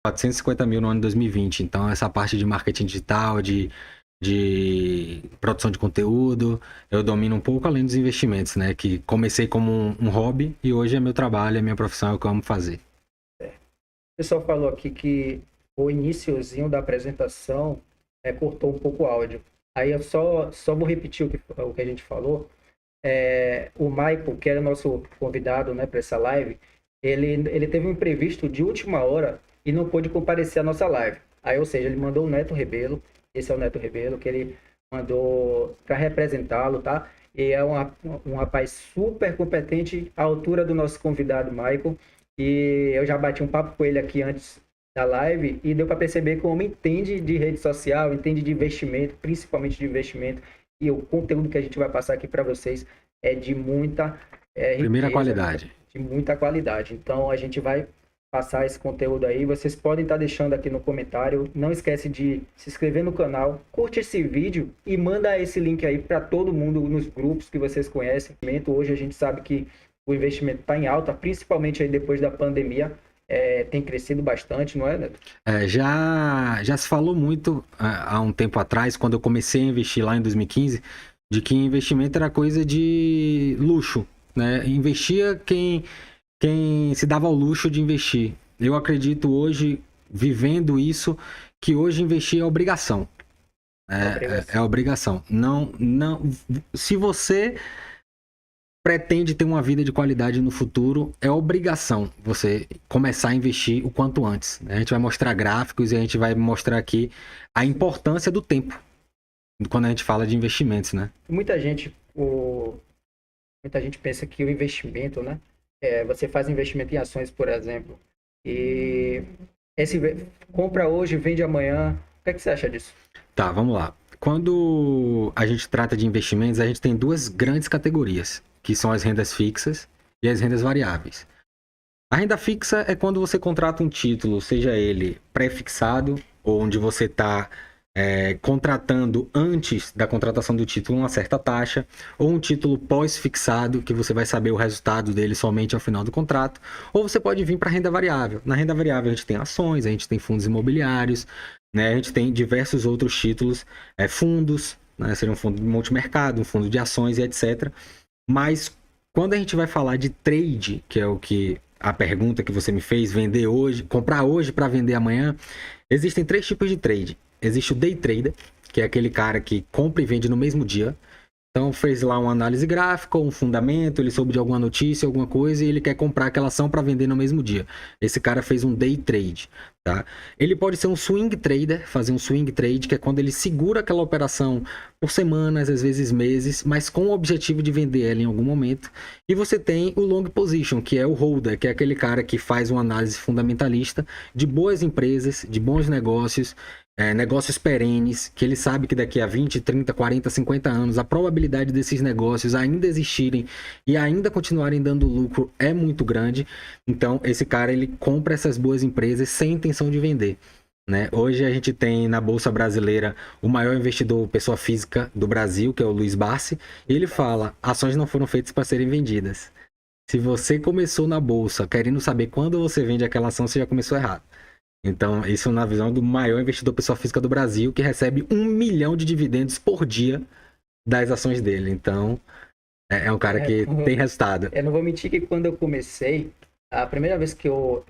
450 mil no ano de 2020. Então, essa parte de marketing digital, de produção de conteúdo, eu domino um pouco além dos investimentos, né? Que comecei como um hobby e hoje é meu trabalho, é minha profissão, é o que eu amo fazer. O pessoal falou aqui que o iniciozinho da apresentação cortou um pouco o áudio. Aí eu só vou repetir o que a gente falou. O Michael, que era nosso convidado, né, para essa live, ele teve um imprevisto de última hora e não pôde comparecer à nossa live. Aí, ou seja, ele mandou o Neto Rebelo, esse é o Neto Rebelo, que ele mandou para representá-lo, tá? E é um rapaz super competente, à altura do nosso convidado Michael. E eu já bati um papo com ele aqui antes da live e deu para perceber que o homem entende de rede social, entende de investimento, principalmente de investimento. E o conteúdo que a gente vai passar aqui para vocês é de muita Primeira riqueza, qualidade. de muita qualidade. Então a gente vai passar esse conteúdo aí. Vocês podem estar deixando aqui no comentário. Não esquece de se inscrever no canal, curte esse vídeo e manda esse link aí para todo mundo nos grupos que vocês conhecem. Hoje a gente sabe que o investimento está em alta, principalmente aí depois da pandemia. Tem crescido bastante, não é, Neto? Já se falou muito há um tempo atrás, quando eu comecei a investir lá em 2015, de que investimento era coisa de luxo, né? Investia quem se dava ao luxo de investir. Eu acredito hoje, vivendo isso, que hoje investir é obrigação. É obrigação. Não, se você pretende ter uma vida de qualidade no futuro, é obrigação você começar a investir o quanto antes, né? A gente vai mostrar gráficos e a gente vai mostrar aqui a importância do tempo quando a gente fala de investimentos, né? Muita gente pensa que o investimento, né? Você faz investimento em ações, por exemplo, e compra hoje, vende amanhã. O que é que você acha disso? Tá, vamos lá. Quando a gente trata de investimentos, a gente tem duas grandes categorias, que são as rendas fixas e as rendas variáveis. A renda fixa é quando você contrata um título, seja ele pré-fixado, ou onde você está contratando antes da contratação do título uma certa taxa, ou um título pós-fixado, que você vai saber o resultado dele somente ao final do contrato, ou você pode vir para a renda variável. Na renda variável a gente tem ações, a gente tem fundos imobiliários, né? A gente tem diversos outros títulos, fundos, né? Seria um fundo de multimercado, um fundo de ações e etc. Mas quando a gente vai falar de trade, que é o que a pergunta que você me fez, vender hoje, comprar hoje para vender amanhã, existem três tipos de trade. Existe o day trader, que é aquele cara que compra e vende no mesmo dia. Então fez lá uma análise gráfica, um fundamento, ele soube de alguma notícia, alguma coisa, e ele quer comprar aquela ação para vender no mesmo dia. Esse cara fez um day trade, tá? Ele pode ser um swing trader, fazer um swing trade, que é quando ele segura aquela operação por semanas, às vezes meses, mas com o objetivo de vender ela em algum momento. E você tem o long position, que é o holder, que é aquele cara que faz uma análise fundamentalista de boas empresas, de bons negócios, negócios perenes, que ele sabe que daqui a 20, 30, 40, 50 anos a probabilidade desses negócios ainda existirem e ainda continuarem dando lucro é muito grande. Então esse cara ele compra essas boas empresas sem intenção de vender, né? Hoje a gente tem na Bolsa Brasileira o maior investidor pessoa física do Brasil, que é o Luiz Barsi, e ele fala: ações não foram feitas para serem vendidas. Se você começou na Bolsa querendo saber quando você vende aquela ação, você já começou errado. Então, isso na visão do maior investidor pessoa física do Brasil, que recebe 1 milhão de dividendos por dia das ações dele. Então, é um cara que tem resultado. Eu não vou mentir que quando eu comecei, a primeira vez que eu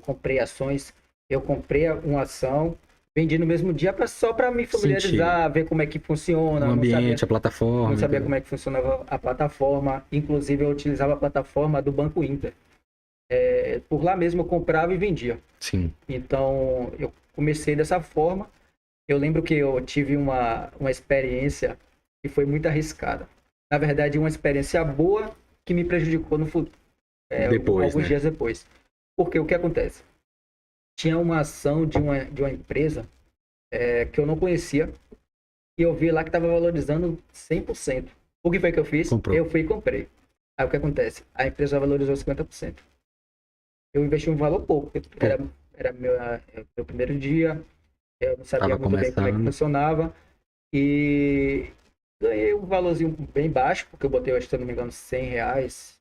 comprei ações, eu comprei uma ação, vendi no mesmo dia só para me familiarizar, ver como é que funciona. O ambiente, não sabia, a plataforma. não sabia como é que funcionava a plataforma. Inclusive, eu utilizava a plataforma do Banco Inter. Por lá mesmo eu comprava e vendia. Sim. Então, eu comecei dessa forma. Eu lembro que eu tive uma experiência que foi muito arriscada. Na verdade, uma experiência boa que me prejudicou no futuro, Depois, alguns né? dias depois. Porque o que acontece? Tinha uma ação de uma empresa que eu não conhecia e eu vi lá que estava valorizando 100%. O que foi que eu fiz? Comprou. Eu fui e comprei. Aí o que acontece? A empresa valorizou 50%. Eu investi um valor pouco. Era meu primeiro dia, eu não sabia muito bem como é que funcionava. E ganhei um valorzinho bem baixo, porque eu botei, se eu não me engano, R$100.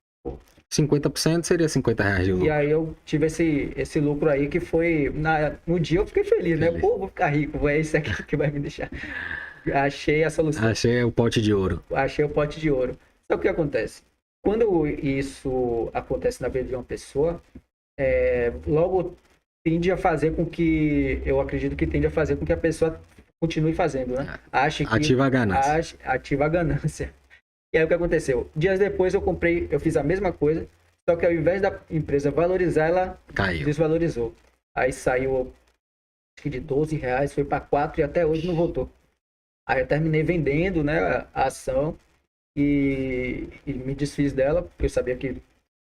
50% seria R$ 50 de E lucro. aí eu tive esse lucro aí que foi. No dia eu fiquei feliz, né? Feliz. Pô, vou ficar rico, é isso aqui que vai me deixar. Achei a solução. Achei o pote de ouro. Achei o pote de ouro. Só que o que acontece? Quando isso acontece na vida de uma pessoa, logo tende a fazer com que, eu acredito que tende a fazer com que a pessoa continue fazendo, né? Ache que Ativa a ganância. ativa a ganância. E aí o que aconteceu? Dias depois eu fiz a mesma coisa, só que ao invés da empresa valorizar, ela Caiu. desvalorizou. Aí saiu, acho que de R$ 12, foi para 4 e até hoje não voltou. Aí eu terminei vendendo, né, a ação e me desfiz dela, porque eu sabia que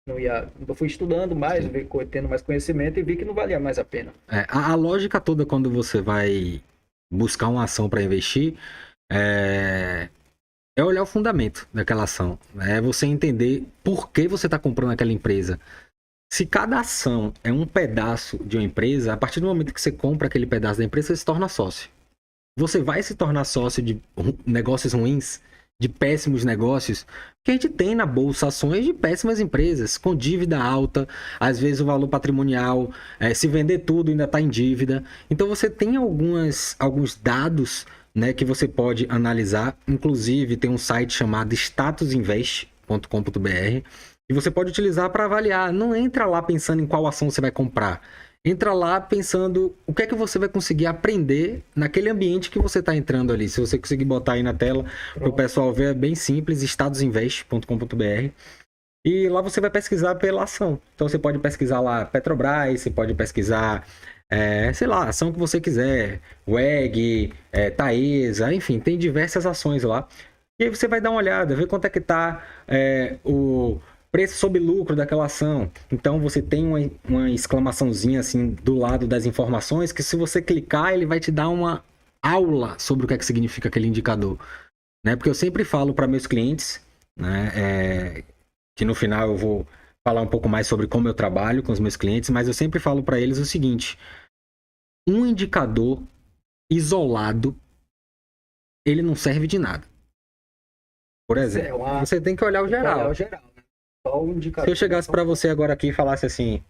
não ia. Eu fui estudando mais, tendo mais conhecimento e vi que não valia mais a pena. A lógica toda quando você vai buscar uma ação para investir é olhar o fundamento daquela ação. É você entender por que você está comprando aquela empresa. Se cada ação é um pedaço de uma empresa, a partir do momento que você compra aquele pedaço da empresa, você se torna sócio. Você vai se tornar sócio de negócios ruins, de péssimos negócios, que a gente tem na bolsa ações de péssimas empresas, com dívida alta, às vezes o valor patrimonial, se vender tudo ainda está em dívida. Então você tem alguns dados, né, que você pode analisar. Inclusive tem um site chamado statusinvest.com.br e você pode utilizar para avaliar. Não entra lá pensando em qual ação você vai comprar. Entra lá pensando o que é que você vai conseguir aprender naquele ambiente que você está entrando ali. Se você conseguir botar aí na tela para o pessoal ver, é bem simples, statusinvest.com.br. E lá você vai pesquisar pela ação. Então você pode pesquisar lá Petrobras, você pode pesquisar, sei lá, ação que você quiser, WEG, Taesa, enfim, tem diversas ações lá. E aí você vai dar uma olhada, ver quanto é que está o preço sobre lucro daquela ação. Então você tem uma exclamaçãozinha assim do lado das informações que se você clicar ele vai te dar uma aula sobre o que é que significa aquele indicador, né? Porque eu sempre falo para meus clientes, né, que no final eu vou falar um pouco mais sobre como eu trabalho com os meus clientes, mas eu sempre falo para eles o seguinte: um indicador isolado ele não serve de nada. Por exemplo, você tem que olhar o geral. Se eu chegasse para você agora aqui e falasse assim,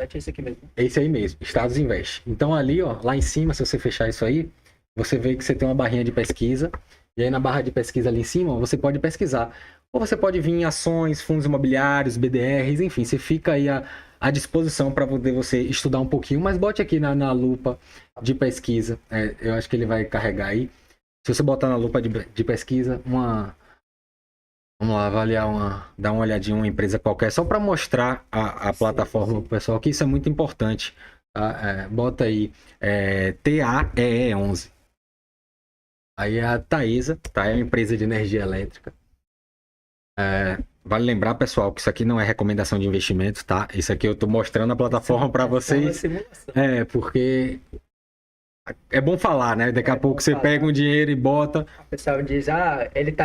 é esse aqui mesmo. Esse aí mesmo, Estados Invest. Então ali, ó, lá em cima, se você fechar isso aí, você vê que você tem uma barrinha de pesquisa. E aí na barra de pesquisa ali em cima, você pode pesquisar. Ou você pode vir em ações, fundos imobiliários, BDRs, enfim, você fica aí à disposição para poder você estudar um pouquinho. Mas bote aqui na lupa de pesquisa. Eu acho que ele vai carregar aí. Se você botar na lupa de pesquisa, vamos lá, avaliar dar uma olhadinha em uma empresa qualquer, só para mostrar a plataforma pro pessoal, que isso é muito importante. Tá? Bota aí TAEE11. Aí é a Taesa, tá? É uma empresa de energia elétrica. Vale lembrar, pessoal, que isso aqui não é recomendação de investimento, tá? Isso aqui eu tô mostrando a plataforma para vocês. Porque é bom falar, né? Daqui a pouco você pega um dinheiro e bota. O pessoal diz,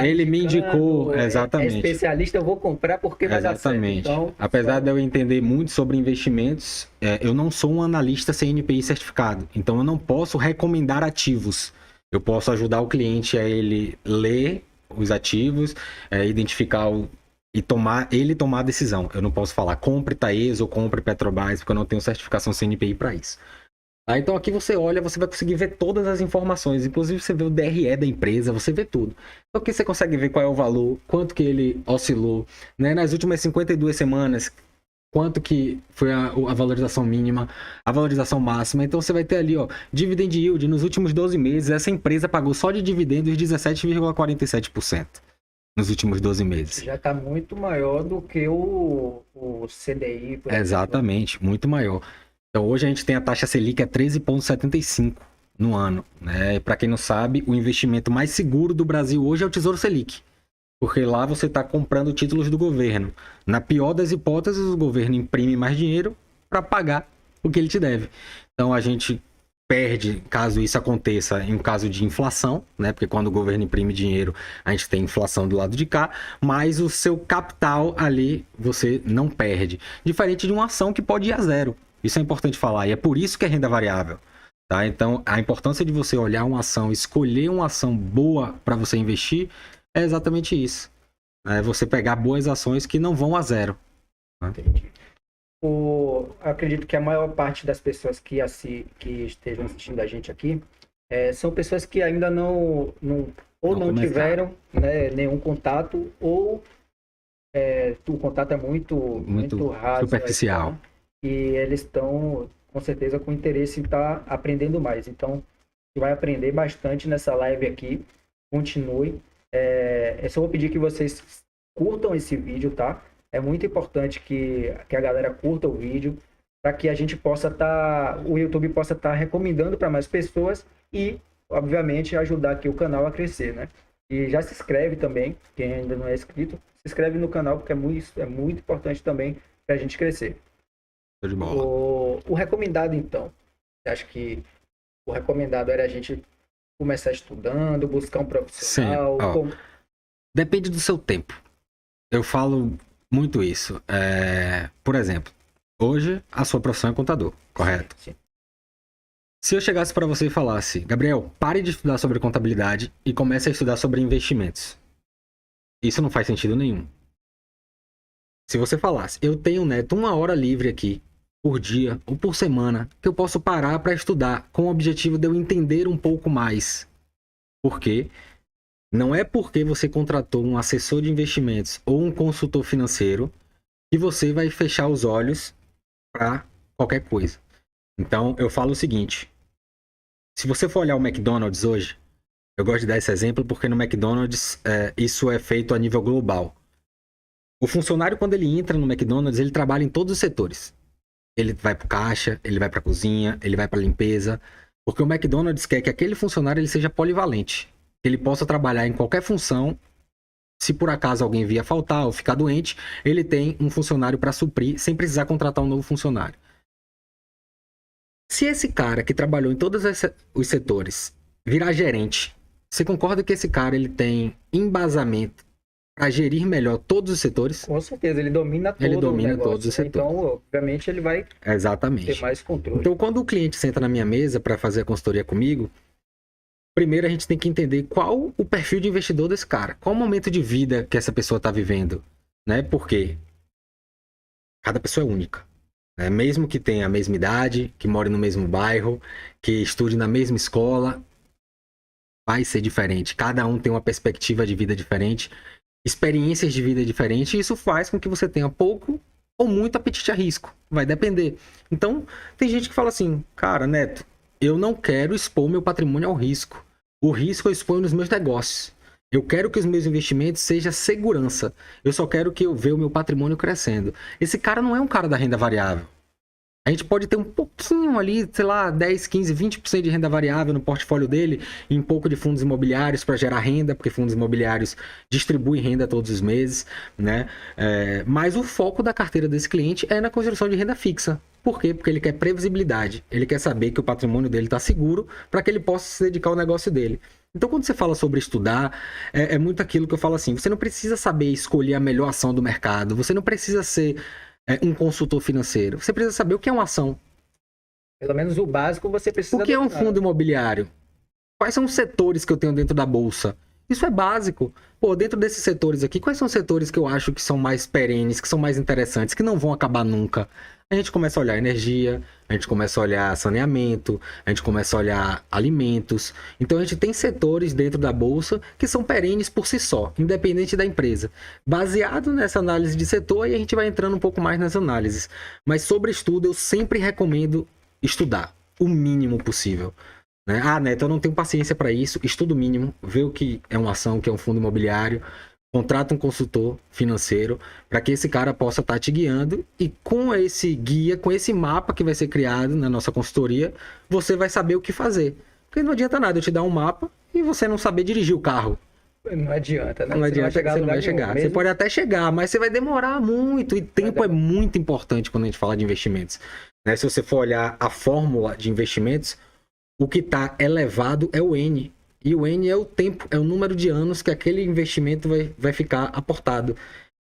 ele me indicou, exatamente. É especialista, eu vou comprar porque vai dar certo. Então, apesar de eu entender muito sobre investimentos, eu não sou um analista CNPI certificado. Então eu não posso recomendar ativos. Eu posso ajudar o cliente a ele ler os ativos, identificar e tomar a decisão. Eu não posso falar compre Taesa ou compre Petrobras, porque eu não tenho certificação CNPI para isso. Então aqui você olha, você vai conseguir ver todas as informações, inclusive você vê o DRE da empresa, você vê tudo. Então aqui você consegue ver qual é o valor, quanto que ele oscilou, né? Nas últimas 52 semanas, quanto que foi a valorização mínima, a valorização máxima. Então você vai ter ali, ó, dividend yield nos últimos 12 meses, essa empresa pagou só de dividendos 17,47% nos últimos 12 meses. Já está muito maior do que o CDI. Por Exatamente, exemplo. Muito maior. Então hoje a gente tem a taxa Selic a 13,75 no ano, né? Para quem não sabe, o investimento mais seguro do Brasil hoje é o Tesouro Selic, porque lá você está comprando títulos do governo. Na pior das hipóteses, o governo imprime mais dinheiro para pagar o que ele te deve. Então a gente perde, caso isso aconteça, em caso de inflação, né? Porque quando o governo imprime dinheiro, a gente tem inflação do lado de cá, mas o seu capital ali você não perde. Diferente de uma ação que pode ir a zero. Isso é importante falar, e é por isso que é renda variável. Tá? Então, a importância de você olhar uma ação, escolher uma ação boa para você investir, é exatamente isso. É você pegar boas ações que não vão a zero. Entendi. Acredito que a maior parte das pessoas que estejam assistindo a gente aqui são pessoas que ainda não tiveram, né, nenhum contato, ou o contato é muito raso, superficial. e eles estão com certeza com interesse em estar aprendendo mais. Então, você vai aprender bastante nessa live aqui. Continue. Eu só vou pedir que vocês curtam esse vídeo, tá? É muito importante que a galera curta o vídeo, para que a gente possa o YouTube possa estar recomendando para mais pessoas e, obviamente, ajudar aqui o canal a crescer, né? E já se inscreve também, quem ainda não é inscrito, se inscreve no canal, porque é muito importante também para a gente crescer. Show de bola. O recomendado, então, acho que o recomendado era a gente começar estudando, buscar um profissional. Sim. Depende do seu tempo. Eu falo muito isso. Por exemplo, hoje a sua profissão é contador, correto? Sim. Se eu chegasse para você e falasse, Gabriel, pare de estudar sobre contabilidade e comece a estudar sobre investimentos. Isso não faz sentido nenhum. Se você falasse, eu tenho, Neto, 1 hora livre aqui, por dia ou por semana, que eu posso parar para estudar com o objetivo de eu entender um pouco mais. Por quê? Não é porque você contratou um assessor de investimentos ou um consultor financeiro que você vai fechar os olhos para qualquer coisa. Então, eu falo o seguinte. Se você for olhar o McDonald's hoje, eu gosto de dar esse exemplo porque no McDonald's isso é feito a nível global. O funcionário, quando ele entra no McDonald's, ele trabalha em todos os setores. Ele vai para o caixa, ele vai para a cozinha, ele vai para a limpeza. Porque o McDonald's quer que aquele funcionário ele seja polivalente. Que ele possa trabalhar em qualquer função. Se por acaso alguém vier faltar ou ficar doente, ele tem um funcionário para suprir sem precisar contratar um novo funcionário. Se esse cara que trabalhou em todos os setores virar gerente, você concorda que esse cara ele tem embasamento para gerir melhor todos os setores? Com certeza, ele domina todo Ele domina o negócio, todos os setores. Então, obviamente, ele vai ter mais controle. Então, quando o cliente senta na minha mesa para fazer a consultoria comigo, primeiro a gente tem que entender qual o perfil de investidor desse cara. Qual o momento de vida que essa pessoa está vivendo, né? Porque cada pessoa é única. Mesmo que tenha a mesma idade, que more no mesmo bairro, que estude na mesma escola, vai ser diferente. Cada um tem uma perspectiva de vida diferente, experiências de vida diferentes, e isso faz com que você tenha pouco ou muito apetite a risco. Vai depender. Então, tem gente que fala assim, cara, Neto, eu não quero expor meu patrimônio ao risco. O risco eu exponho nos meus negócios. Eu quero que os meus investimentos sejam segurança. Eu só quero que eu veja o meu patrimônio crescendo. Esse cara não é um cara da renda variável. A gente pode ter um pouquinho ali, sei lá, 10, 15, 20% de renda variável no portfólio dele e um pouco de fundos imobiliários para gerar renda, porque fundos imobiliários distribuem renda todos os meses, né? Mas o foco da carteira desse cliente é na construção de renda fixa. Por quê? Porque ele quer previsibilidade. Ele quer saber que o patrimônio dele está seguro para que ele possa se dedicar ao negócio dele. Então, quando você fala sobre estudar, é muito aquilo que eu falo assim, você não precisa saber escolher a melhor ação do mercado, você não precisa ser um consultor financeiro, você precisa saber o que é uma ação. Pelo menos o básico você precisa. O que é um fundo imobiliário? Quais são os setores que eu tenho dentro da bolsa? Isso é básico. Pô, dentro desses setores aqui, quais são os setores que eu acho que são mais perenes, que são mais interessantes, que não vão acabar nunca? A gente começa a olhar energia, a gente começa a olhar saneamento, a gente começa a olhar alimentos. Então a gente tem setores dentro da bolsa que são perenes por si só, independente da empresa. Baseado nessa análise de setor, aí a gente vai entrando um pouco mais nas análises. Mas sobre estudo, eu sempre recomendo estudar o mínimo possível. Ah, Neto, eu não tenho paciência para isso. Estudo mínimo, vê o que é uma ação, o que é um fundo imobiliário, contrata um consultor financeiro para que esse cara possa estar te guiando, e com esse guia, com esse mapa que vai ser criado na nossa consultoria, você vai saber o que fazer. Porque não adianta nada eu te dar um mapa e você não saber dirigir o carro. Não adianta, né? Não adianta, você não vai chegar. Você pode até chegar, mas você vai demorar muito, e tempo é muito importante quando a gente fala de investimentos. Se você for olhar a fórmula de investimentos, o que está elevado é o N. E o N é o tempo, é o número de anos que aquele investimento vai ficar aportado.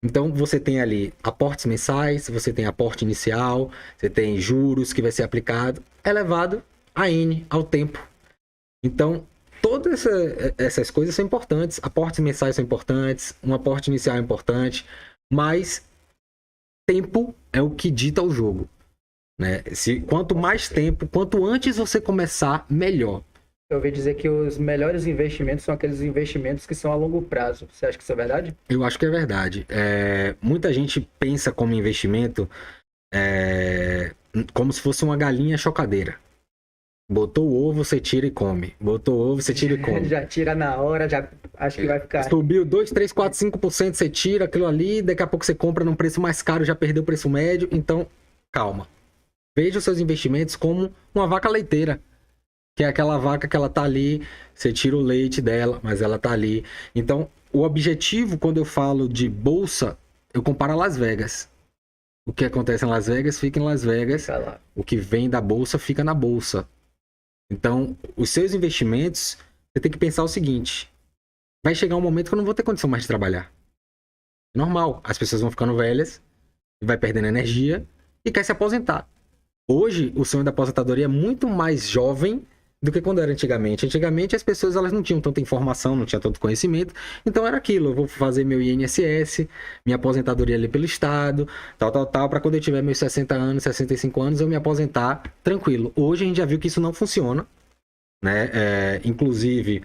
Então, você tem ali aportes mensais, você tem aporte inicial, você tem juros que vai ser aplicado, elevado a N, ao tempo. Então, todas essas coisas são importantes. Aportes mensais são importantes, um aporte inicial é importante, mas tempo é o que dita o jogo, né? Quanto mais tempo, quanto antes você começar, melhor. Eu ouvi dizer que os melhores investimentos são aqueles investimentos que são a longo prazo. Você acha que isso é verdade? Eu acho que é verdade. Muita gente pensa como investimento como se fosse uma galinha chocadeira. Botou o ovo, você tira e come. Botou o ovo, você tira e come. Já tira na hora, já acho que vai ficar. Subiu 2, 3, 4, 5%, você tira aquilo ali, daqui a pouco você compra num preço mais caro, já perdeu o preço médio. Então, calma. Veja os seus investimentos como uma vaca leiteira. Que é aquela vaca que ela tá ali, você tira o leite dela, mas ela tá ali. Então, o objetivo, quando eu falo de bolsa, eu comparo a Las Vegas. O que acontece em Las Vegas, fica em Las Vegas. O que vem da bolsa, fica na bolsa. Então, os seus investimentos, você tem que pensar o seguinte. Vai chegar um momento que eu não vou ter condição mais de trabalhar. É normal. As pessoas vão ficando velhas, vai perdendo energia e quer se aposentar. Hoje, o sonho da aposentadoria é muito mais jovem do que quando era antigamente. Antigamente, as pessoas elas não tinham tanta informação, não tinham tanto conhecimento. Então, era aquilo. Eu vou fazer meu INSS, minha aposentadoria ali pelo Estado, tal, para quando eu tiver meus 60 anos, 65 anos, eu me aposentar tranquilo. Hoje, a gente já viu que isso não funciona, né? Inclusive,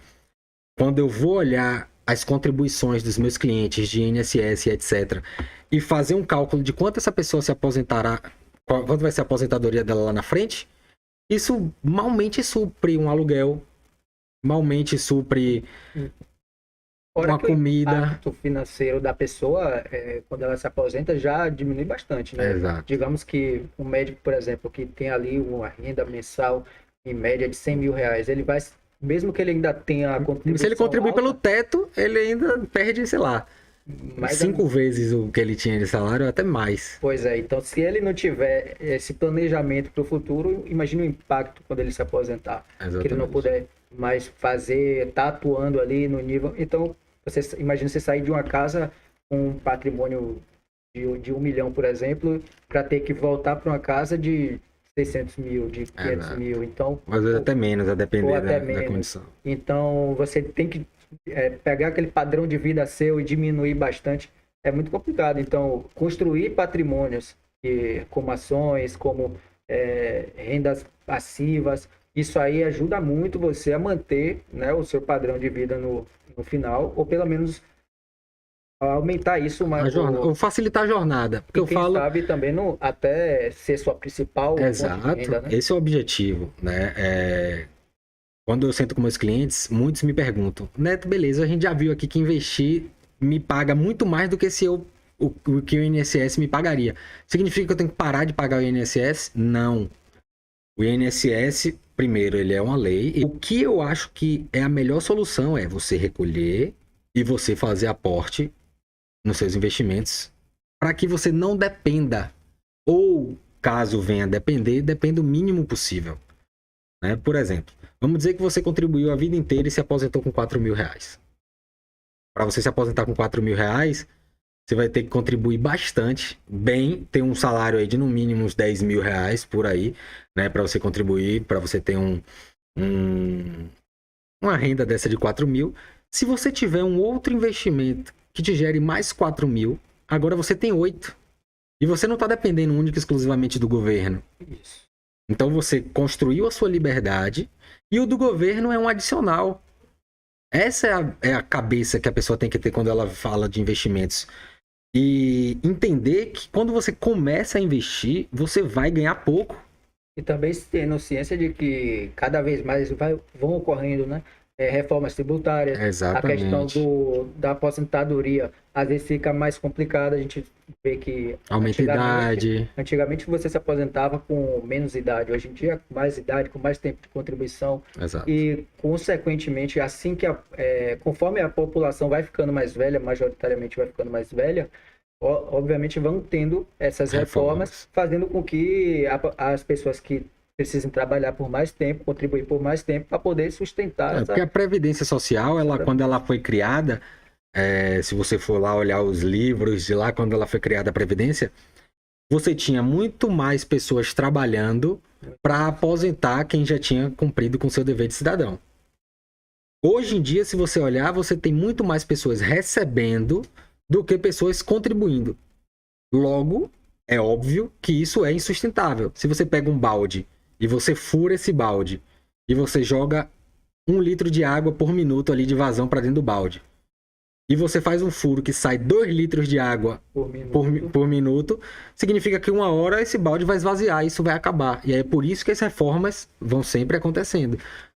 quando eu vou olhar as contribuições dos meus clientes de INSS e etc., e fazer um cálculo de quanto essa pessoa se aposentará, quanto vai ser a aposentadoria dela lá na frente, isso malmente supre um aluguel, malmente supre uma comida. O impacto financeiro da pessoa, quando ela se aposenta, já diminui bastante, né? Exato. Digamos que um médico, por exemplo, que tem ali uma renda mensal em média de 100 mil reais, ele vai, mesmo que ele ainda tenha a contribuição se ele contribuir alta, pelo teto, ele ainda perde, sei lá, 5 vezes o que ele tinha de salário, até mais. Pois é, então se ele não tiver esse planejamento para o futuro, imagina o impacto quando ele se aposentar. Exatamente. Que ele não puder mais fazer, tá atuando ali no nível. Então, você imagina você sair de uma casa com um patrimônio de 1 milhão, por exemplo, para ter que voltar para uma casa de 600 mil, de 500 mil. Então, às vezes até menos, a depender da condição. Então, você tem que pegar aquele padrão de vida seu e diminuir bastante, é muito complicado. Então, construir patrimônios como ações, como rendas passivas, isso aí ajuda muito você a manter, né, o seu padrão de vida no final, ou pelo menos aumentar isso ou facilitar a jornada. Porque quem sabe também até ser sua principal fonte de renda, né? Esse é o objetivo, né? Quando eu sento com meus clientes, muitos me perguntam, Neto, beleza, a gente já viu aqui que investir me paga muito mais do que o que o INSS me pagaria. Significa que eu tenho que parar de pagar o INSS? Não. O INSS, primeiro, ele é uma lei. E o que eu acho que é a melhor solução é você recolher e você fazer aporte nos seus investimentos para que você não dependa. Ou, caso venha depender, dependa o mínimo possível. Né? Por exemplo, vamos dizer que você contribuiu a vida inteira e se aposentou com 4 mil reais. Para você se aposentar com 4 mil reais, você vai ter que contribuir bastante, bem, ter um salário aí de no mínimo uns 10 mil reais por aí, né? Para você contribuir, para você ter uma renda dessa de 4 mil. Se você tiver um outro investimento que te gere mais 4 mil, agora você tem 8. E você não está dependendo única e exclusivamente do governo. Isso. Então você construiu a sua liberdade e o do governo é um adicional. Essa é a cabeça que a pessoa tem que ter quando ela fala de investimentos. E entender que quando você começa a investir, você vai ganhar pouco. E também tendo ciência de que cada vez mais vão ocorrendo, né? Reformas tributárias, Exatamente. A questão da aposentadoria às vezes fica mais complicada, a gente vê que aumenta a idade. Antigamente você se aposentava com menos idade, hoje em dia com mais idade, com mais tempo de contribuição. Exato. E consequentemente, assim que conforme a população vai ficando mais velha, majoritariamente vai ficando mais velha, obviamente vão tendo essas reformas, fazendo com que as pessoas que precisam trabalhar por mais tempo, contribuir por mais tempo para poder sustentar. Porque a Previdência Social, quando ela foi criada, se você for lá olhar os livros de lá, quando ela foi criada a Previdência, você tinha muito mais pessoas trabalhando para aposentar quem já tinha cumprido com seu dever de cidadão. Hoje em dia, se você olhar, você tem muito mais pessoas recebendo do que pessoas contribuindo. Logo, é óbvio que isso é insustentável. Se você pega um balde e você fura esse balde e você joga 1 litro de água por minuto ali de vazão para dentro do balde, e você faz um furo que sai 2 litros de água por minuto, significa que 1 hora esse balde vai esvaziar, isso vai acabar. E é por isso que as reformas vão sempre acontecendo.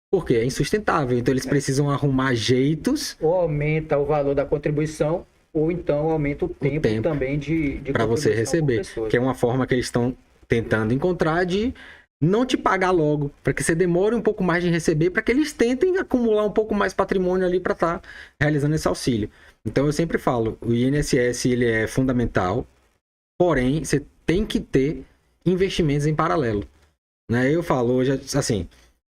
Porque é insustentável. Então eles precisam arrumar jeitos. Ou aumenta o valor da contribuição, ou então aumenta o tempo também de para você receber. Que é uma forma que eles estão tentando encontrar de não te pagar logo, para que você demore um pouco mais de receber, para que eles tentem acumular um pouco mais patrimônio ali para estar realizando esse auxílio. Então eu sempre falo, o INSS ele é fundamental, porém você tem que ter investimentos em paralelo. Né? Eu falo hoje, assim,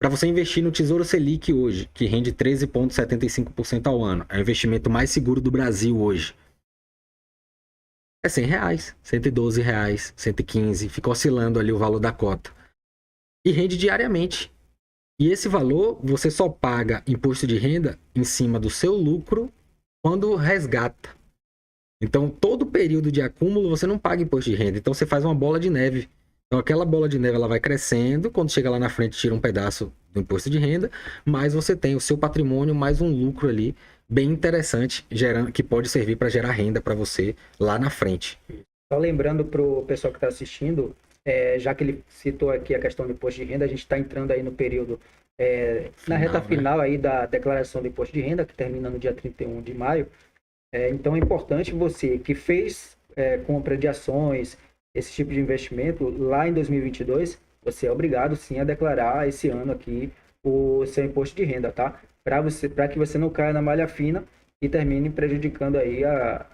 para você investir no Tesouro Selic hoje, que rende 13,75% ao ano, é o investimento mais seguro do Brasil hoje. É R$100, R$112, 115, fica oscilando ali o valor da cota. E rende diariamente. E esse valor você só paga imposto de renda em cima do seu lucro quando resgata. Então, todo período de acúmulo você não paga imposto de renda. Então, você faz uma bola de neve. Então, aquela bola de neve ela vai crescendo. Quando chega lá na frente, tira um pedaço do imposto de renda. Mas você tem o seu patrimônio mais um lucro ali bem interessante, que pode servir para gerar renda para você lá na frente. Só lembrando para o pessoal que está assistindo, já que ele citou aqui a questão do imposto de renda, a gente está entrando aí no período, na reta final aí da declaração do imposto de renda, que termina no dia 31 de maio. Então é importante você que fez compra de ações, esse tipo de investimento, lá em 2022, você é obrigado sim a declarar esse ano aqui o seu imposto de renda, tá? Para que você não caia na malha fina e termine prejudicando aí a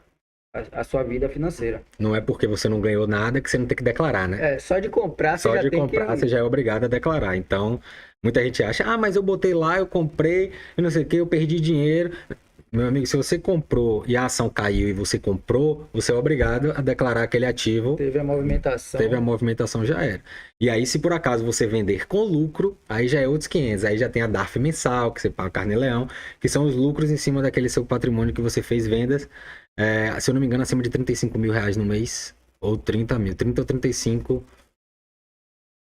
sua vida financeira. Não é porque você não ganhou nada que você não tem que declarar, né? Só de comprar você já é obrigado a declarar. Então, muita gente acha, mas eu botei lá, eu comprei, eu não sei o que, eu perdi dinheiro. Meu amigo, se você comprou e a ação caiu e você comprou, você é obrigado a declarar aquele ativo. Teve a movimentação, já era. E aí, se por acaso você vender com lucro, aí já é outros 500. Aí já tem a DARF mensal, que você paga carne-leão, que são os lucros em cima daquele seu patrimônio que você fez vendas. Se eu não me engano, acima de R$35.000 no mês, ou 30 mil, 30 ou 35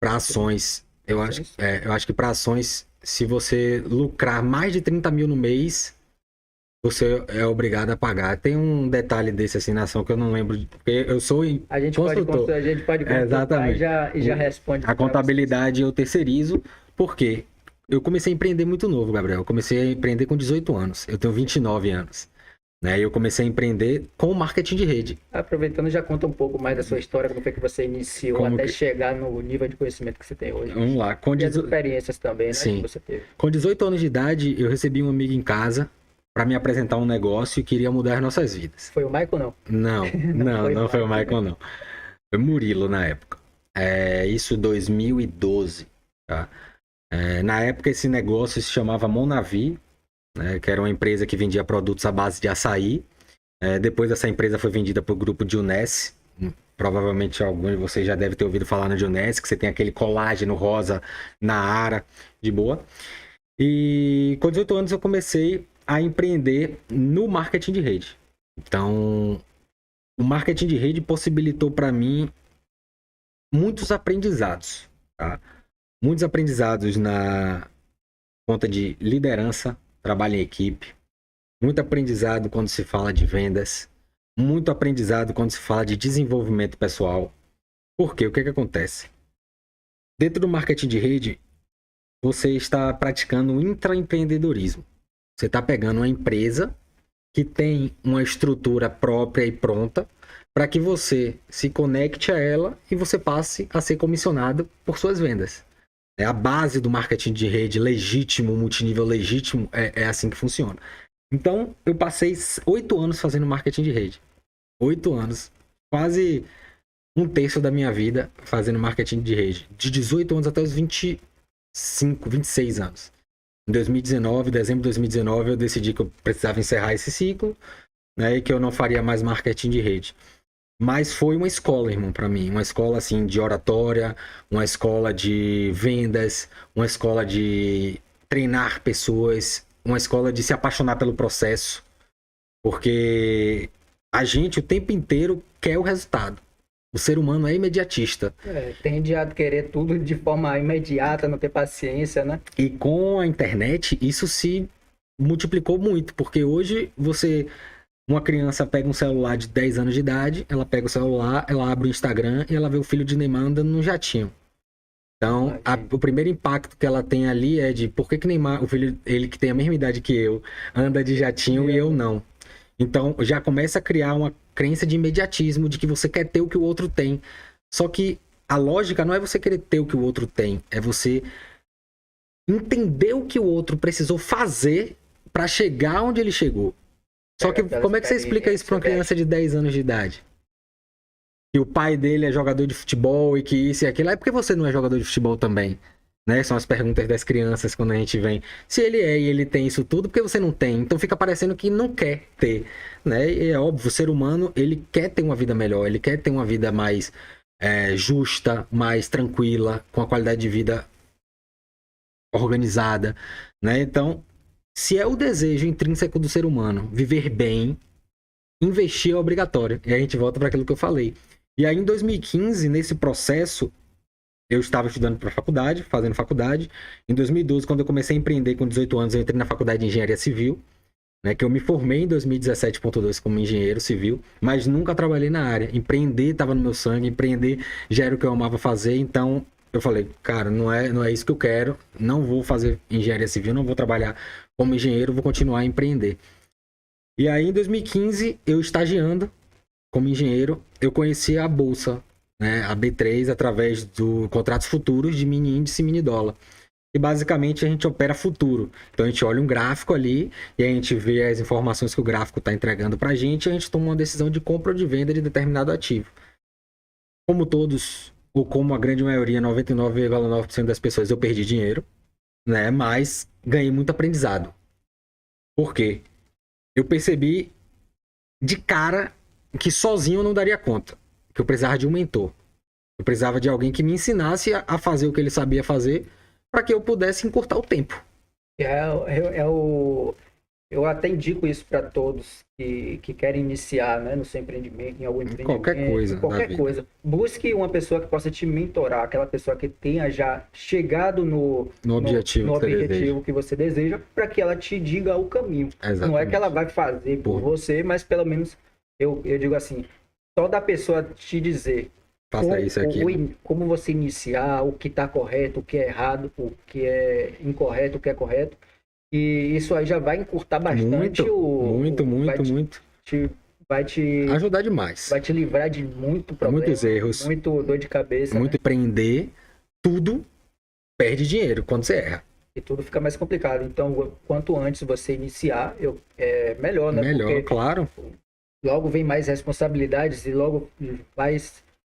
para ações. Eu acho que para ações, se você lucrar mais de 30 mil no mês, você é obrigado a pagar. Tem um detalhe desse assim na ação que eu não lembro, porque eu sou consultor. A gente pode exatamente. E já responde. A contabilidade eu terceirizo, porque eu comecei a empreender muito novo, Gabriel. Eu comecei a empreender com 18 anos. Eu tenho 29 anos. Né? E eu comecei a emprender com marketing de rede. Aproveitando, já conta um pouco mais da sua história, como foi que você iniciou até chegar no nível de conhecimento que você tem hoje. Vamos lá. E as experiências também, né? Sim. Que você teve. Com 18 anos de idade, eu recebi um amigo em casa para me apresentar um negócio e queria mudar as nossas vidas. Foi o Michael, não? Não foi o Michael, não. Foi Murilo na época. Isso 2012, tá? Na época esse negócio se chamava Monavi, né, que era uma empresa que vendia produtos à base de açaí. Depois essa empresa foi vendida para o grupo de Unes. Provavelmente algum de vocês já deve ter ouvido falar na de Unes, que você tem aquele colágeno rosa na ara, de boa. E com 18 anos eu comecei a empreender no marketing de rede. Então, o marketing de rede possibilitou para mim muitos aprendizados, tá? Muitos aprendizados na conta de liderança, trabalho em equipe, muito aprendizado quando se fala de vendas, muito aprendizado quando se fala de desenvolvimento pessoal. Por quê? O que acontece? Dentro do marketing de rede, você está praticando o intraempreendedorismo. Você está pegando uma empresa que tem uma estrutura própria e pronta para que você se conecte a ela e você passe a ser comissionado por suas vendas. A base do marketing de rede legítimo, multinível legítimo, é assim que funciona. Então, eu passei 8 anos fazendo marketing de rede. 8 anos. Quase 1/3 da minha vida fazendo marketing de rede. De 18 anos até os 25, 26 anos. Em 2019, dezembro de 2019, eu decidi que eu precisava encerrar esse ciclo, né, e que eu não faria mais marketing de rede. Mas foi uma escola, irmão, para mim. Uma escola, assim, de oratória, uma escola de vendas, uma escola de treinar pessoas, uma escola de se apaixonar pelo processo, porque a gente o tempo inteiro quer o resultado. O ser humano é imediatista. Tende a querer tudo de forma imediata, não ter paciência, né? E com a internet, isso se multiplicou muito, porque hoje uma criança pega um celular de 10 anos de idade, ela pega o celular, ela abre o Instagram e ela vê o filho de Neymar andando no jatinho. Então, o primeiro impacto que ela tem ali é de por que Neymar, o filho, ele que tem a mesma idade que eu, anda de jatinho e eu não. Então, já começa a criar uma crença de imediatismo, de que você quer ter o que o outro tem. Só que a lógica não é você querer ter o que o outro tem, é você entender o que o outro precisou fazer para chegar onde ele chegou. Só que como é que você explica isso para uma criança de 10 anos de idade? Que o pai dele é jogador de futebol e que isso e aquilo. É porque você não é jogador de futebol também, né? São as perguntas das crianças quando a gente vem. Se ele é e ele tem isso tudo, por que você não tem? Então fica parecendo que não quer ter, né? E é óbvio, o ser humano, ele quer ter uma vida melhor, ele quer ter uma vida mais justa, mais tranquila, com a qualidade de vida organizada, né? Então, se é o desejo intrínseco do ser humano viver bem, investir é obrigatório. E aí a gente volta para aquilo que eu falei. E aí em 2015, nesse processo, eu estava estudando para faculdade, fazendo faculdade. Em 2012, quando eu comecei a empreender com 18 anos, eu entrei na faculdade de engenharia civil, né, que eu me formei em 2017.2 como engenheiro civil, mas nunca trabalhei na área. Empreender estava no meu sangue, empreender já era o que eu amava fazer, então eu falei, cara, não é isso que eu quero, não vou fazer engenharia civil, não vou trabalhar como engenheiro, vou continuar a empreender. E aí em 2015, eu estagiando como engenheiro, eu conheci a Bolsa, né, a B3, através do contratos futuros de mini índice e mini dólar. E basicamente a gente opera futuro. Então a gente olha um gráfico ali e a gente vê as informações que o gráfico está entregando para a gente e a gente toma uma decisão de compra ou de venda de determinado ativo. Como todos, ou como a grande maioria, 99,9% das pessoas, eu perdi dinheiro, né, mas ganhei muito aprendizado. Por quê? Eu percebi de cara que sozinho eu não daria conta. Que eu precisava de um mentor. Eu precisava de alguém que me ensinasse a fazer o que ele sabia fazer para que eu pudesse encurtar o tempo. Eu até indico isso para todos que querem iniciar, né, no seu empreendimento, em algum empreendimento. Qualquer coisa. Busque uma pessoa que possa te mentorar, aquela pessoa que tenha já chegado no objetivo que você deseja, para que ela te diga o caminho. Exatamente. Não é que ela vai fazer por você, mas pelo menos, eu digo assim, só da pessoa te dizer faça isso aqui, como você iniciar, o que está correto, o que é errado, o que é incorreto, o que é correto. E isso aí já vai encurtar bastante vai te ajudar demais. Vai te livrar de muito problema, muitos erros, muito dor de cabeça. Muito empreender, tudo perde dinheiro quando você erra. E tudo fica mais complicado. Então, quanto antes você iniciar, é melhor, né? Melhor, porque claro. Logo vem mais responsabilidades e logo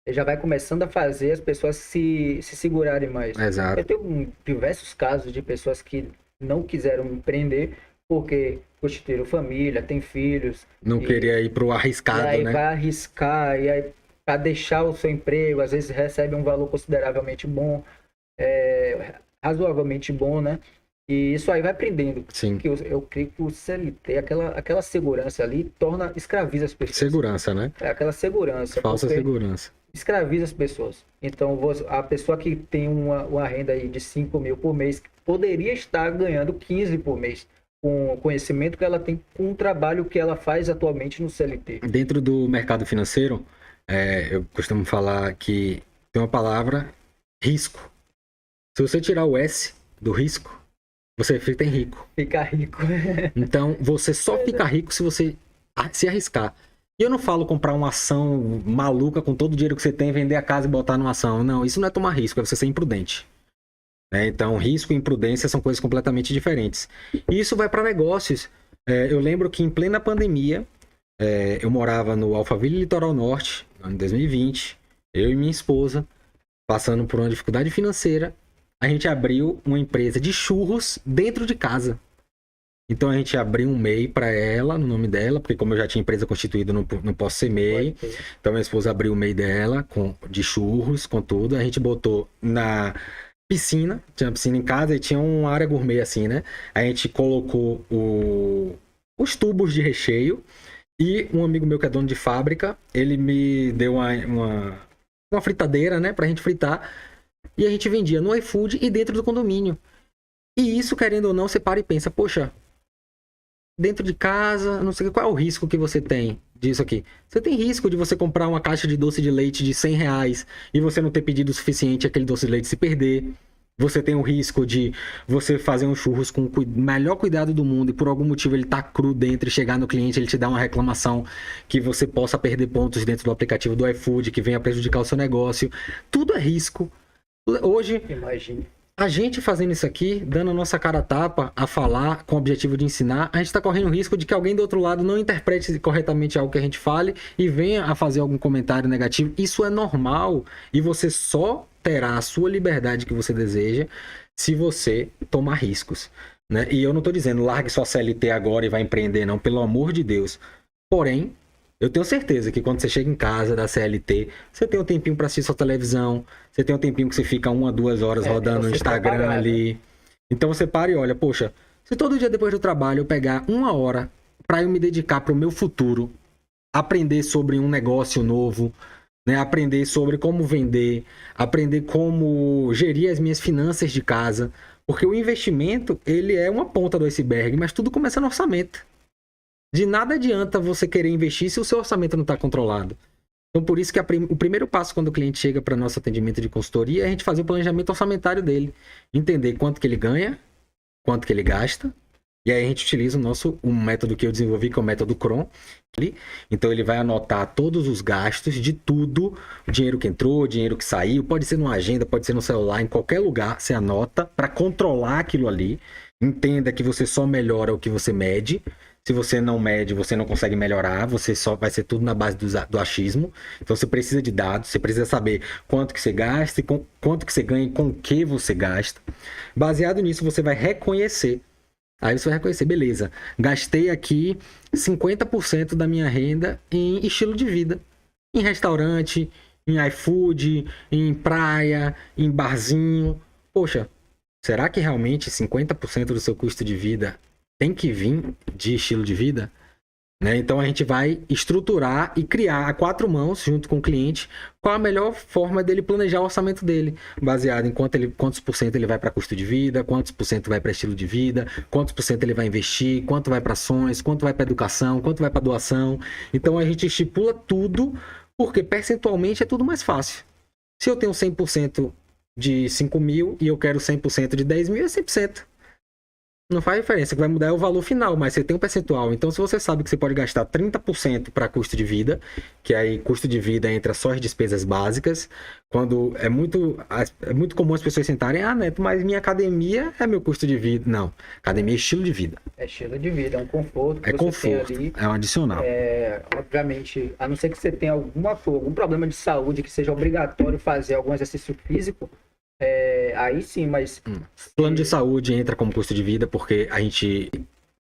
já vai começando a fazer as pessoas se segurarem mais. Exato. Eu tenho diversos casos de pessoas que não quiseram empreender porque constituíram família, tem filhos. Não queria ir pro arriscado, e aí né? Vai arriscar, e aí para deixar o seu emprego, às vezes recebe um valor consideravelmente bom, razoavelmente bom, né? E isso aí vai aprendendo. Sim. Que eu creio que o CLT, aquela segurança ali, escraviza as pessoas. Segurança, né? Aquela segurança. Falsa segurança. Escraviza as pessoas. Então, a pessoa que tem uma renda aí de 5 mil por mês, poderia estar ganhando 15 por mês, com o conhecimento que ela tem, com o trabalho que ela faz atualmente no CLT. Dentro do mercado financeiro, eu costumo falar que tem uma palavra, risco. Se você tirar o S do risco, você fica rico. Fica rico. Então, você só fica rico se você se arriscar. E eu não falo comprar uma ação maluca com todo o dinheiro que você tem, vender a casa e botar numa ação. Não, isso não é tomar risco, é você ser imprudente. Então, risco e imprudência são coisas completamente diferentes. E isso vai para negócios. Eu lembro que em plena pandemia, eu morava no Alphaville, Litoral Norte, em 2020. Eu e minha esposa, passando por uma dificuldade financeira, a gente abriu uma empresa de churros dentro de casa. Então a gente abriu um MEI para ela, no nome dela, porque como eu já tinha empresa constituída, não posso ser MEI. Então minha esposa abriu o MEI dela, de churros, com tudo. A gente botou piscina, tinha piscina em casa e tinha uma área gourmet assim, né? A gente colocou os tubos de recheio e um amigo meu que é dono de fábrica, ele me deu uma fritadeira, né, pra gente fritar e a gente vendia no iFood e dentro do condomínio. E isso, querendo ou não, você para e pensa, poxa, dentro de casa, não sei qual é o risco que você tem disso aqui. Você tem risco de você comprar uma caixa de doce de leite de R$ 100 e você não ter pedido o suficiente, aquele doce de leite se perder. Você tem o risco de você fazer um churros com o melhor cuidado do mundo e por algum motivo ele tá cru dentro e chegar no cliente, ele te dá uma reclamação que você possa perder pontos dentro do aplicativo do iFood, que venha prejudicar o seu negócio. Tudo é risco. Hoje, Imagine. a gente fazendo isso aqui, dando a nossa cara a tapa a falar com o objetivo de ensinar, a gente está correndo o risco de que alguém do outro lado não interprete corretamente algo que a gente fale e venha a fazer algum comentário negativo. Isso é normal e você só terá a sua liberdade que você deseja se você tomar riscos, né? E eu não estou dizendo largue sua CLT agora e vai empreender, não, pelo amor de Deus. Porém, eu tenho certeza que quando você chega em casa da CLT, você tem um tempinho para assistir sua televisão, você tem um tempinho que você fica 1 a 2 horas rodando no Instagram trabalhar, ali. né? Então você para e olha, poxa, se todo dia depois do trabalho eu pegar 1 hora para eu me dedicar para o meu futuro, aprender sobre um negócio novo, né? Aprender sobre como vender, aprender como gerir as minhas finanças de casa, porque o investimento, ele é uma ponta do iceberg, mas tudo começa no orçamento. De nada adianta você querer investir se o seu orçamento não está controlado. Então, por isso que o primeiro passo quando o cliente chega para nosso atendimento de consultoria é a gente fazer o planejamento orçamentário dele. Entender quanto que ele ganha, quanto que ele gasta. E aí a gente utiliza um método que eu desenvolvi, que é o método Cron. Então ele vai anotar todos os gastos de tudo, o dinheiro que entrou, o dinheiro que saiu, pode ser numa agenda, pode ser no celular, em qualquer lugar, você anota para controlar aquilo ali. Entenda que você só melhora o que você mede. Se você não mede, você não consegue melhorar, você só vai ser tudo na base do achismo. Então você precisa de dados, você precisa saber quanto que você gasta, quanto que você ganha e com o que você gasta. Baseado nisso, você vai reconhecer. Aí você vai reconhecer, beleza, gastei aqui 50% da minha renda em estilo de vida. Em restaurante, em iFood, em praia, em barzinho. Poxa, será que realmente 50% do seu custo de vida tem que vir de estilo de vida? Né? Então a gente vai estruturar e criar a 4 mãos, junto com o cliente, qual a melhor forma dele planejar o orçamento dele, baseado em quantos por cento ele vai para custo de vida, quantos por cento vai para estilo de vida, quantos por cento ele vai investir, quanto vai para ações, quanto vai para educação, quanto vai para doação. Então a gente estipula tudo, porque percentualmente é tudo mais fácil. Se eu tenho 100% de 5 mil e eu quero 100% de 10 mil, é 100%. Não faz diferença, o que vai mudar é o valor final, mas você tem um percentual. Então, se você sabe que você pode gastar 30% para custo de vida, que aí custo de vida entra só as despesas básicas, quando é muito comum as pessoas sentarem, Neto, mas minha academia é meu custo de vida. Não, academia é estilo de vida. É estilo de vida, é um conforto que É você conforto, tem ali. é um adicional. Obviamente, a não ser que você tenha algum problema de saúde que seja obrigatório fazer algum exercício físico, aí sim, mas... Plano de saúde entra como custo de vida, porque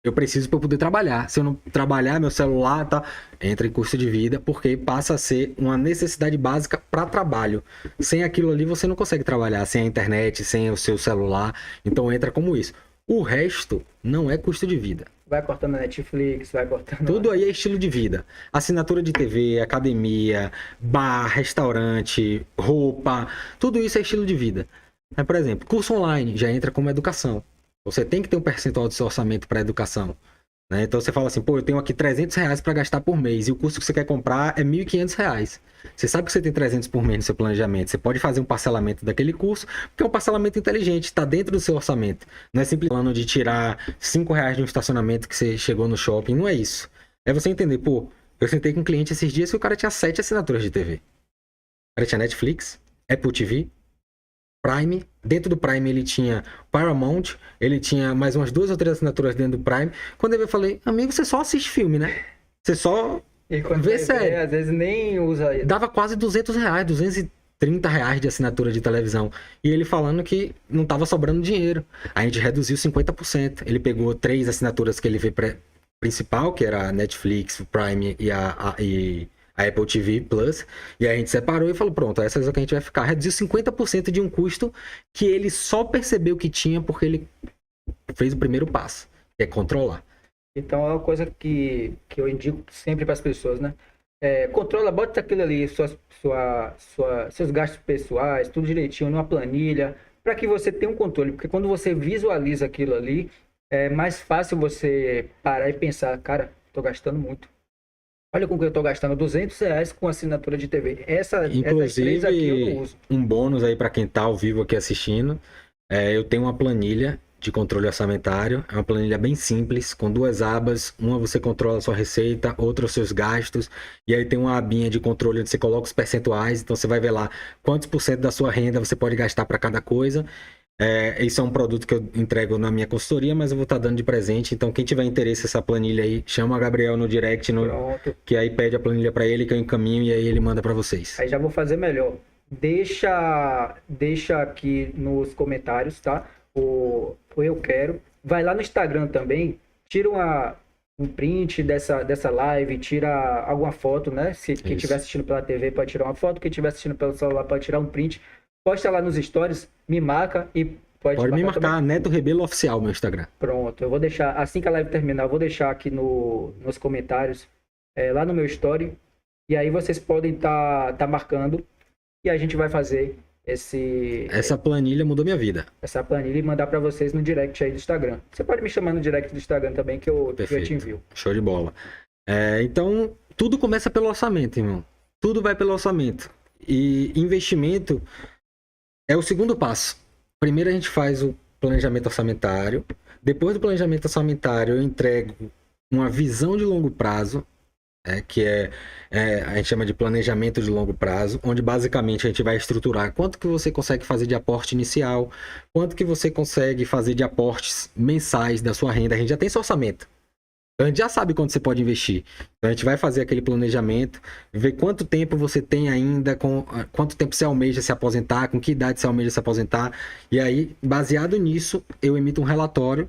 eu preciso para poder trabalhar. Se eu não trabalhar, meu celular entra em custo de vida, porque passa a ser uma necessidade básica para trabalho. Sem aquilo ali, você não consegue trabalhar, sem a internet, sem o seu celular. Então entra como isso. O resto não é custo de vida. Vai cortando a Netflix, vai cortando... Tudo aí é estilo de vida. Assinatura de TV, academia, bar, restaurante, roupa, tudo isso é estilo de vida. Por exemplo, curso online já entra como educação. Você tem que ter um percentual do seu orçamento para educação. Né? Então você fala assim, eu tenho aqui R$300 para gastar por mês e o curso que você quer comprar é R$1.500. Você sabe que você tem 300 por mês no seu planejamento. Você pode fazer um parcelamento daquele curso, porque é um parcelamento inteligente, está dentro do seu orçamento. Não é simplesmente falando de tirar R$5 de um estacionamento que você chegou no shopping, não é isso. É você entender, eu sentei com um cliente esses dias que o cara tinha 7 assinaturas de TV. O cara tinha Netflix, Apple TV, Prime, dentro do Prime ele tinha Paramount, ele tinha mais umas 2 ou 3 assinaturas dentro do Prime. Quando eu falei, amigo, você só assiste filme, né? Você só vê série. Às vezes nem usa... Dava quase R$200, R$230 de assinatura de televisão. E ele falando que não tava sobrando dinheiro. A gente reduziu 50%. Ele pegou 3 assinaturas que ele vê principal, que era a Netflix, o Prime e a Apple TV Plus, e aí a gente separou e falou, pronto, essa é a que a gente vai ficar. Reduziu 50% de um custo que ele só percebeu que tinha porque ele fez o primeiro passo, que é controlar. Então é uma coisa que eu indico sempre para as pessoas, né? Controla, bota aquilo ali, seus gastos pessoais, tudo direitinho numa planilha, para que você tenha um controle. Porque quando você visualiza aquilo ali, é mais fácil você parar e pensar, cara, estou gastando muito. Olha com que eu estou gastando R$ 200 com assinatura de TV. Essas três aqui eu não uso. Um bônus aí para quem tá ao vivo aqui assistindo, eu tenho uma planilha de controle orçamentário, é uma planilha bem simples, com 2 abas, uma você controla a sua receita, outra os seus gastos, e aí tem uma abinha de controle onde você coloca os percentuais, então você vai ver lá quantos por cento da sua renda você pode gastar para cada coisa. Isso é um produto que eu entrego na minha consultoria, mas eu vou estar dando de presente, então quem tiver interesse nessa planilha aí, chama o Gabriel no direct, que aí pede a planilha para ele, que eu encaminho e aí ele manda para vocês. Aí já vou fazer melhor. Deixa aqui nos comentários, tá? O eu quero. Vai lá no Instagram também, tira um print dessa live, tira alguma foto, né? Se quem estiver assistindo pela TV pode tirar uma foto, quem estiver assistindo pelo celular pode tirar um print. Posta lá nos stories, me marca e pode me marcar, Neto Rebelo Oficial, meu Instagram. Pronto, eu vou deixar, assim que a live terminar, eu vou deixar aqui nos comentários, lá no meu story, e aí vocês podem tá marcando, e a gente vai fazer essa planilha mudou minha vida. Essa planilha e mandar para vocês no direct aí do Instagram. Você pode me chamar no direct do Instagram também, que eu te envio. Show de bola. Então, tudo começa pelo orçamento, irmão. Tudo vai pelo orçamento. E investimento é o segundo passo. Primeiro a gente faz o planejamento orçamentário. Depois do planejamento orçamentário, eu entrego uma visão de longo prazo, que a gente chama de planejamento de longo prazo, onde basicamente a gente vai estruturar quanto que você consegue fazer de aporte inicial, quanto que você consegue fazer de aportes mensais da sua renda. A gente já tem esse orçamento. Então a gente já sabe quanto você pode investir. Então a gente vai fazer aquele planejamento, ver quanto tempo você tem ainda, quanto tempo você almeja se aposentar, com que idade você almeja se aposentar. E aí, baseado nisso, eu emito um relatório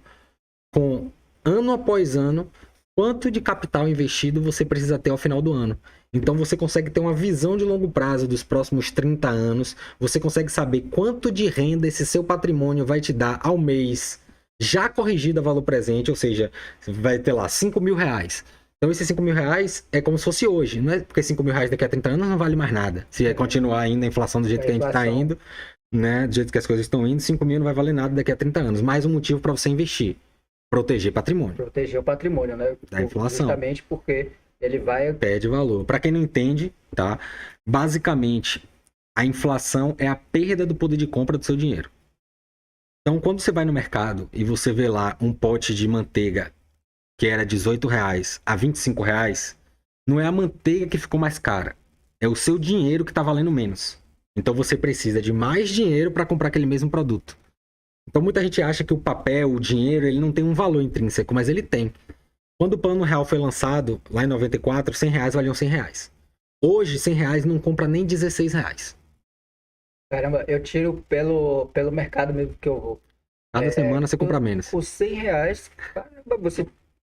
com ano após ano, quanto de capital investido você precisa ter ao final do ano. Então você consegue ter uma visão de longo prazo dos próximos 30 anos, você consegue saber quanto de renda esse seu patrimônio vai te dar ao mês, já corrigido a valor presente, ou seja, vai ter lá R$5.000. Então esses R$5.000 é como se fosse hoje, não é porque R$5.000 daqui a 30 anos não vale mais nada. Se continuar ainda a inflação do jeito que a gente está indo, né, do jeito que as coisas estão indo, 5 mil não vai valer nada daqui a 30 anos. Mais um motivo para você investir. Proteger patrimônio. Proteger o patrimônio, né? Da inflação. Justamente porque ele vai... Perde valor. Para quem não entende, tá? Basicamente, a inflação é a perda do poder de compra do seu dinheiro. Então, quando você vai no mercado e você vê lá um pote de manteiga que era R$18 a R$25, não é a manteiga que ficou mais cara. É o seu dinheiro que está valendo menos. Então, você precisa de mais dinheiro para comprar aquele mesmo produto. Então muita gente acha que o papel, o dinheiro, ele não tem um valor intrínseco, mas ele tem. Quando o Plano Real foi lançado, lá em 94, R$100 valiam R$100. Hoje, R$100 não compra nem R$16. Caramba, eu tiro pelo mercado mesmo que eu vou. Cada semana você compra menos. Por R$100, caramba,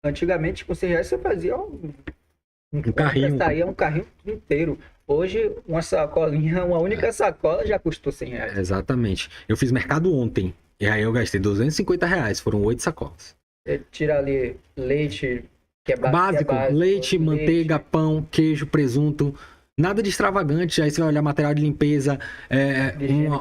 antigamente com R$100 você fazia um carrinho. Saía um carrinho inteiro. Hoje, uma sacolinha, uma única sacola já custou R$100. Exatamente. Eu fiz mercado ontem. E aí eu gastei R$250, foram 8 sacolas. Você tira ali leite, que é básico, leite, manteiga, pão, queijo, presunto, nada de extravagante. Aí você vai olhar material de limpeza,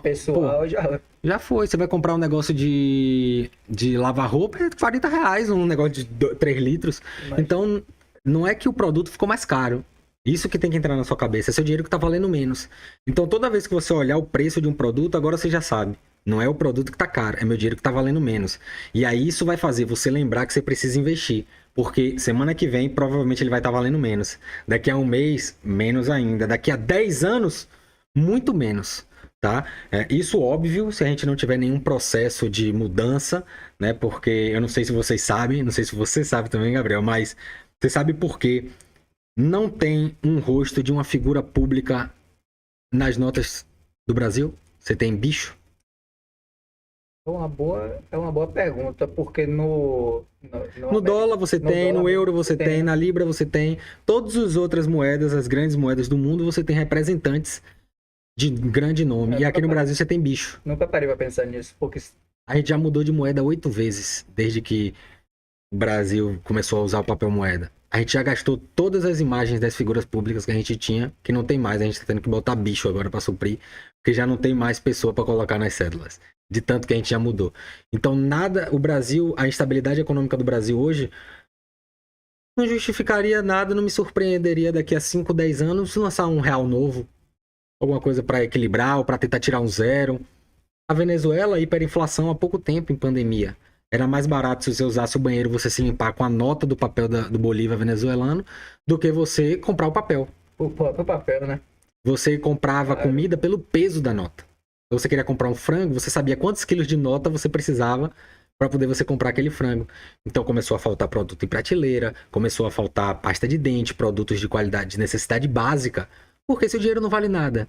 pessoal, já foi. Você vai comprar um negócio de lavar roupa, é R$40, um negócio de 3 litros. Então, não é que o produto ficou mais caro. Isso que tem que entrar na sua cabeça, é seu dinheiro que tá valendo menos. Então, toda vez que você olhar o preço de um produto, agora você já sabe. Não é o produto que tá caro, é meu dinheiro que tá valendo menos. E aí isso vai fazer você lembrar que você precisa investir. Porque semana que vem, provavelmente ele vai estar valendo menos. Daqui a um mês, menos ainda. Daqui a 10 anos, muito menos. Tá? Isso óbvio, se a gente não tiver nenhum processo de mudança, né? Porque eu não sei se vocês sabem, não sei se você sabe também, Gabriel, mas você sabe por que não tem um rosto de uma figura pública nas notas do Brasil? Você tem bicho? É uma boa pergunta, porque No dólar você tem, no dólar euro você tem, tem, né? na libra você tem. Todas as outras moedas, as grandes moedas do mundo, você tem representantes de grande nome. Eu E aqui no Brasil você tem bicho. nunca parei pra pensar nisso, porque A gente já mudou de moeda 8 vezes desde que o Brasil começou a usar o papel moeda. A gente já gastou todas as imagens das figuras públicas que a gente tinha, que não tem mais. A gente tá tendo que botar bicho agora para suprir, porque já não tem mais pessoa para colocar nas cédulas. De tanto que a gente já mudou. Então, nada. O Brasil, a instabilidade econômica do Brasil hoje não justificaria nada, não me surpreenderia daqui a 5, 10 anos lançar um real novo, alguma coisa para equilibrar ou para tentar tirar um zero. A Venezuela, hiperinflação há pouco tempo em pandemia. Era mais barato se você usasse o banheiro você se limpar com a nota do papel do Bolívar venezuelano do que você comprar o papel. o próprio papel, né? Você comprava Claro. comida pelo peso da nota. Se você queria comprar um frango, você sabia quantos quilos de nota você precisava para poder você comprar aquele frango. Então começou a faltar produto em prateleira, começou a faltar pasta de dente, produtos de qualidade, de necessidade básica, porque esse dinheiro não vale nada.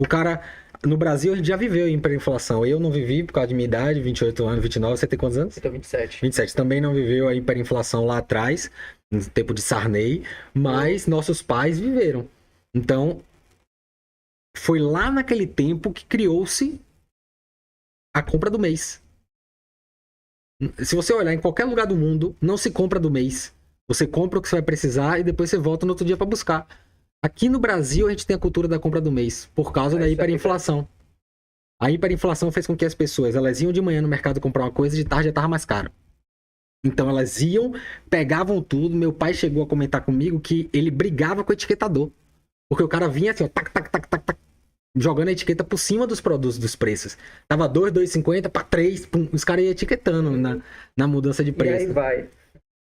O cara, no Brasil, a gente já viveu em hiperinflação. Eu não vivi por causa de minha idade, 28 anos, 29. Você tem quantos anos? Eu tô 27. 27. Também não viveu a hiperinflação lá atrás, no tempo de Sarney, mas nossos pais viveram. Então, foi lá naquele tempo que criou-se a compra do mês. Se você olhar em qualquer lugar do mundo, não se compra do mês. Você compra o que você vai precisar e depois você volta no outro dia para buscar. Aqui no Brasil, a gente tem a cultura da compra do mês, por causa da hiperinflação. A hiperinflação fez com que as pessoas, elas iam de manhã no mercado comprar uma coisa, de tarde já estava mais caro. Então elas iam, pegavam tudo. Meu pai chegou a comentar comigo que ele brigava com o etiquetador. Porque o cara vinha assim, ó, tac, tac, tac, tac, tac, jogando a etiqueta por cima dos produtos, dos preços. Tava 2, 2,50 para 3, pum, os caras iam etiquetando na mudança de E preço. aí vai.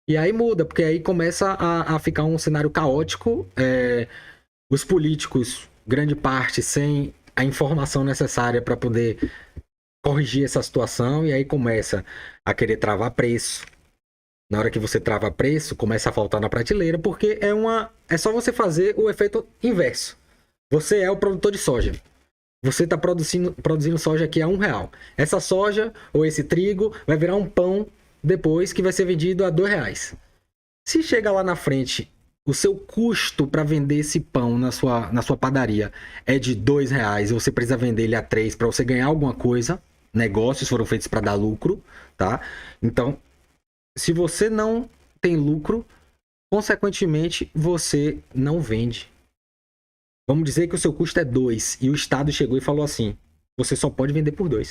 E aí muda, porque aí começa a ficar um cenário caótico. Os políticos, grande parte, sem a informação necessária para poder corrigir essa situação, e aí começa a querer travar preço. Na hora que você trava preço, começa a faltar na prateleira, porque é só você fazer o efeito inverso. Você é o produtor de soja. Você está produzindo soja aqui a R$1. Essa soja ou esse trigo vai virar um pão depois que vai ser vendido a R$2. Se chega lá na frente, o seu custo para vender esse pão na sua padaria é de R$2 e você precisa vender ele a 3 para você ganhar alguma coisa, negócios foram feitos para dar lucro, tá? Então, se você não tem lucro, consequentemente, você não vende. Vamos dizer que o seu custo é 2 e o Estado chegou e falou assim, você só pode vender por 2.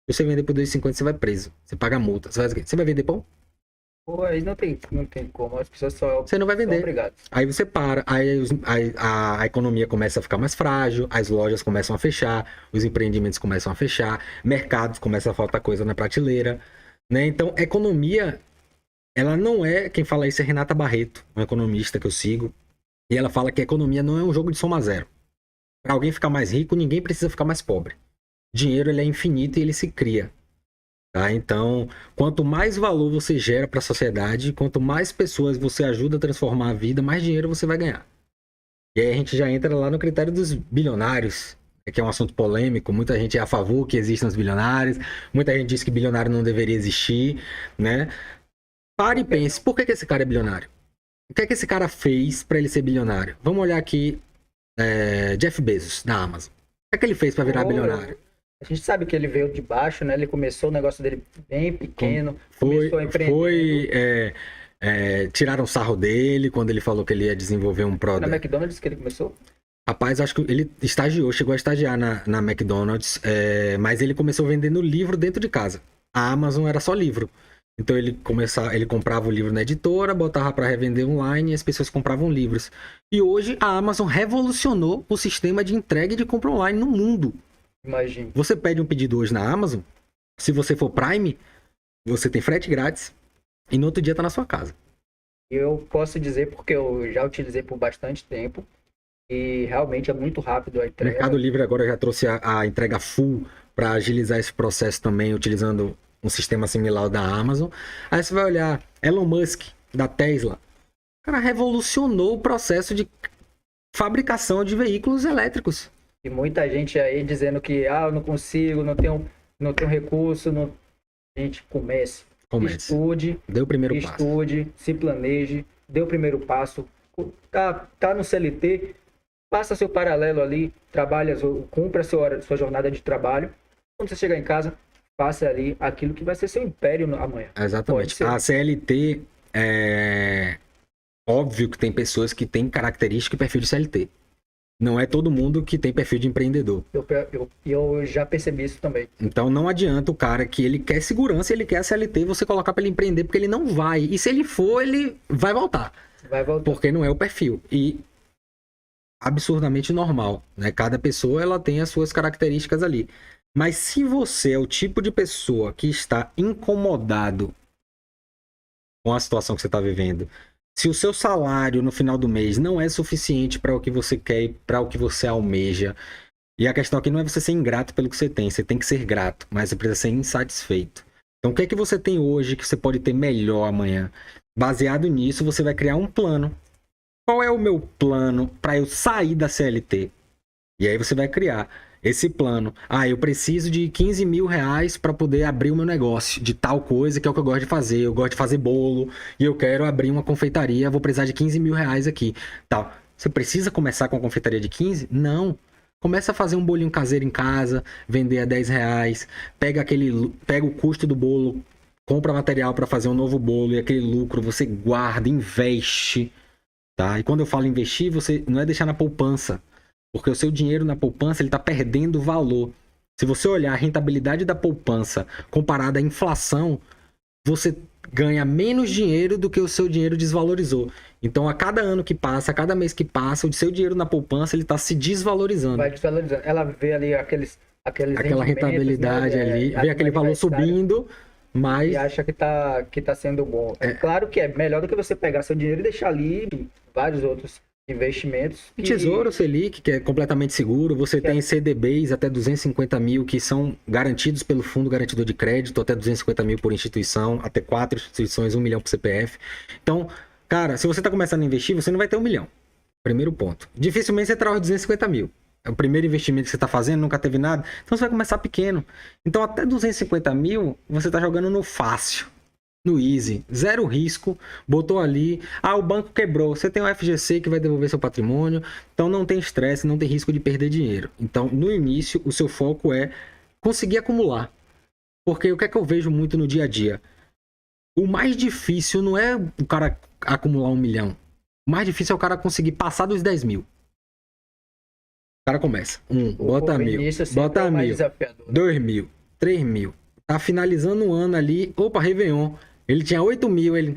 Se você vender por 2,50, você vai preso. Você paga multa. Você vai vender pão? Pô, aí não tem como. As pessoas Você não vai são vender. obrigadas. Aí você para, aí a economia começa a ficar mais frágil, as lojas começam a fechar, os empreendimentos começam a fechar, mercados começam a faltar coisa na prateleira, né? Então, economia, ela não é, quem fala isso é Renata Barreto, uma economista que eu sigo, e ela fala que a economia não é um jogo de soma zero. Para alguém ficar mais rico, ninguém precisa ficar mais pobre. Dinheiro, ele é infinito e ele se cria. Tá? Então, quanto mais valor você gera para a sociedade, quanto mais pessoas você ajuda a transformar a vida, mais dinheiro você vai ganhar. E aí a gente já entra lá no critério dos bilionários, que é um assunto polêmico. Muita gente é a favor que existam os bilionários, muita gente diz que bilionário não deveria existir, né? Pare e pense, por que esse cara é bilionário? O que é que esse cara fez para ele ser bilionário? Vamos olhar aqui, Jeff Bezos, da Amazon. O que é que ele fez para virar bilionário? A gente sabe que ele veio de baixo, né? Ele começou o negócio dele bem pequeno, começou a empreender. Tiraram sarro dele quando ele falou que ele ia desenvolver um Na produto. McDonald's que ele começou? Rapaz, acho que ele chegou a estagiar na McDonald's, mas ele começou vendendo livro dentro de casa. A Amazon era só livro. Então ele comprava o livro na editora, botava para revender online e as pessoas compravam livros. E hoje a Amazon revolucionou o sistema de entrega e de compra online no mundo. Imagina. Você pede um pedido hoje na Amazon, se você for Prime, você tem frete grátis e no outro dia tá na sua casa. Eu posso dizer porque eu já utilizei por bastante tempo e realmente é muito rápido a O entrega. Mercado Livre agora já trouxe a entrega full para agilizar esse processo também, utilizando um sistema similar ao da Amazon. Aí você vai olhar Elon Musk, da Tesla. O cara revolucionou o processo de fabricação de veículos elétricos. E muita gente aí dizendo que eu não consigo, não tenho recurso, Gente, comece. Comece. Estude, Dê o primeiro passo. estude, se planeje, dê o primeiro passo. Tá no CLT, faça seu paralelo ali, trabalhe, cumpra sua jornada de trabalho. Quando você chegar em casa, faça ali aquilo que vai ser seu império amanhã. Exatamente. A CLT, é óbvio que tem pessoas que têm característica e perfil de CLT. Não é todo mundo que tem perfil de empreendedor. Eu já percebi isso também. Então não adianta o cara que ele quer segurança, ele quer a CLT, você colocar para ele empreender, porque ele não vai. E se ele for, ele vai voltar. Vai voltar. Porque não é o perfil. E absurdamente normal, né? Cada pessoa ela tem as suas características ali. Mas se você é o tipo de pessoa que está incomodado com a situação que você está vivendo, se o seu salário no final do mês não é suficiente para o que você quer e para o que você almeja, e a questão aqui não é você ser ingrato pelo que você tem que ser grato, mas você precisa ser insatisfeito. Então o que é que você tem hoje que você pode ter melhor amanhã? Baseado nisso, você vai criar um plano. Qual é o meu plano para eu sair da CLT? E aí você vai criar esse plano. Eu preciso de 15 mil reais para poder abrir o meu negócio de tal coisa, que é o que eu gosto de fazer. Eu gosto de fazer bolo e eu quero abrir uma confeitaria. Vou precisar de 15 mil reais aqui. Tal. Você precisa começar com a confeitaria de 15? Não. Começa a fazer um bolinho caseiro em casa, vender a 10 reais. Pega o custo do bolo, compra material para fazer um novo bolo e aquele lucro você guarda, investe. Tá? E quando eu falo investir, você não é deixar na poupança. Porque o seu dinheiro na poupança ele está perdendo valor. Se você olhar a rentabilidade da poupança comparada à inflação, você ganha menos dinheiro do que o seu dinheiro desvalorizou. Então, a cada ano que passa, a cada mês que passa, o seu dinheiro na poupança ele está se desvalorizando. Vai desvalorizando. Ela vê ali aquela rentabilidade, né, ali, vê aquele valor subindo, mas... E acha que tá sendo bom. É claro que é melhor do que você pegar seu dinheiro e deixar ali vários outros investimentos. Tesouro Selic, que é completamente seguro. Você tem CDBs até 250 mil que são garantidos pelo Fundo Garantidor de Crédito, até 250 mil por instituição, até 4 instituições, 1 milhão por CPF. Então, cara, se você está começando a investir, você não vai ter 1 milhão. Primeiro ponto. Dificilmente você terá os 250 mil. É o primeiro investimento que você está fazendo, nunca teve nada. Então você vai começar pequeno. Então até 250 mil, você está jogando no fácil. No easy, zero risco, botou ali, o banco quebrou, você tem o FGC que vai devolver seu patrimônio, então não tem estresse, não tem risco de perder dinheiro. Então, no início, o seu foco é conseguir acumular. Porque o que é que eu vejo muito no dia a dia? O mais difícil não é o cara acumular 1 milhão. O mais difícil é o cara conseguir passar dos 10 mil. O cara começa, bota 1.000, bota 1.000, 2.000, 3.000. Tá finalizando o ano ali, Réveillon. Ele tinha 8 mil, ele...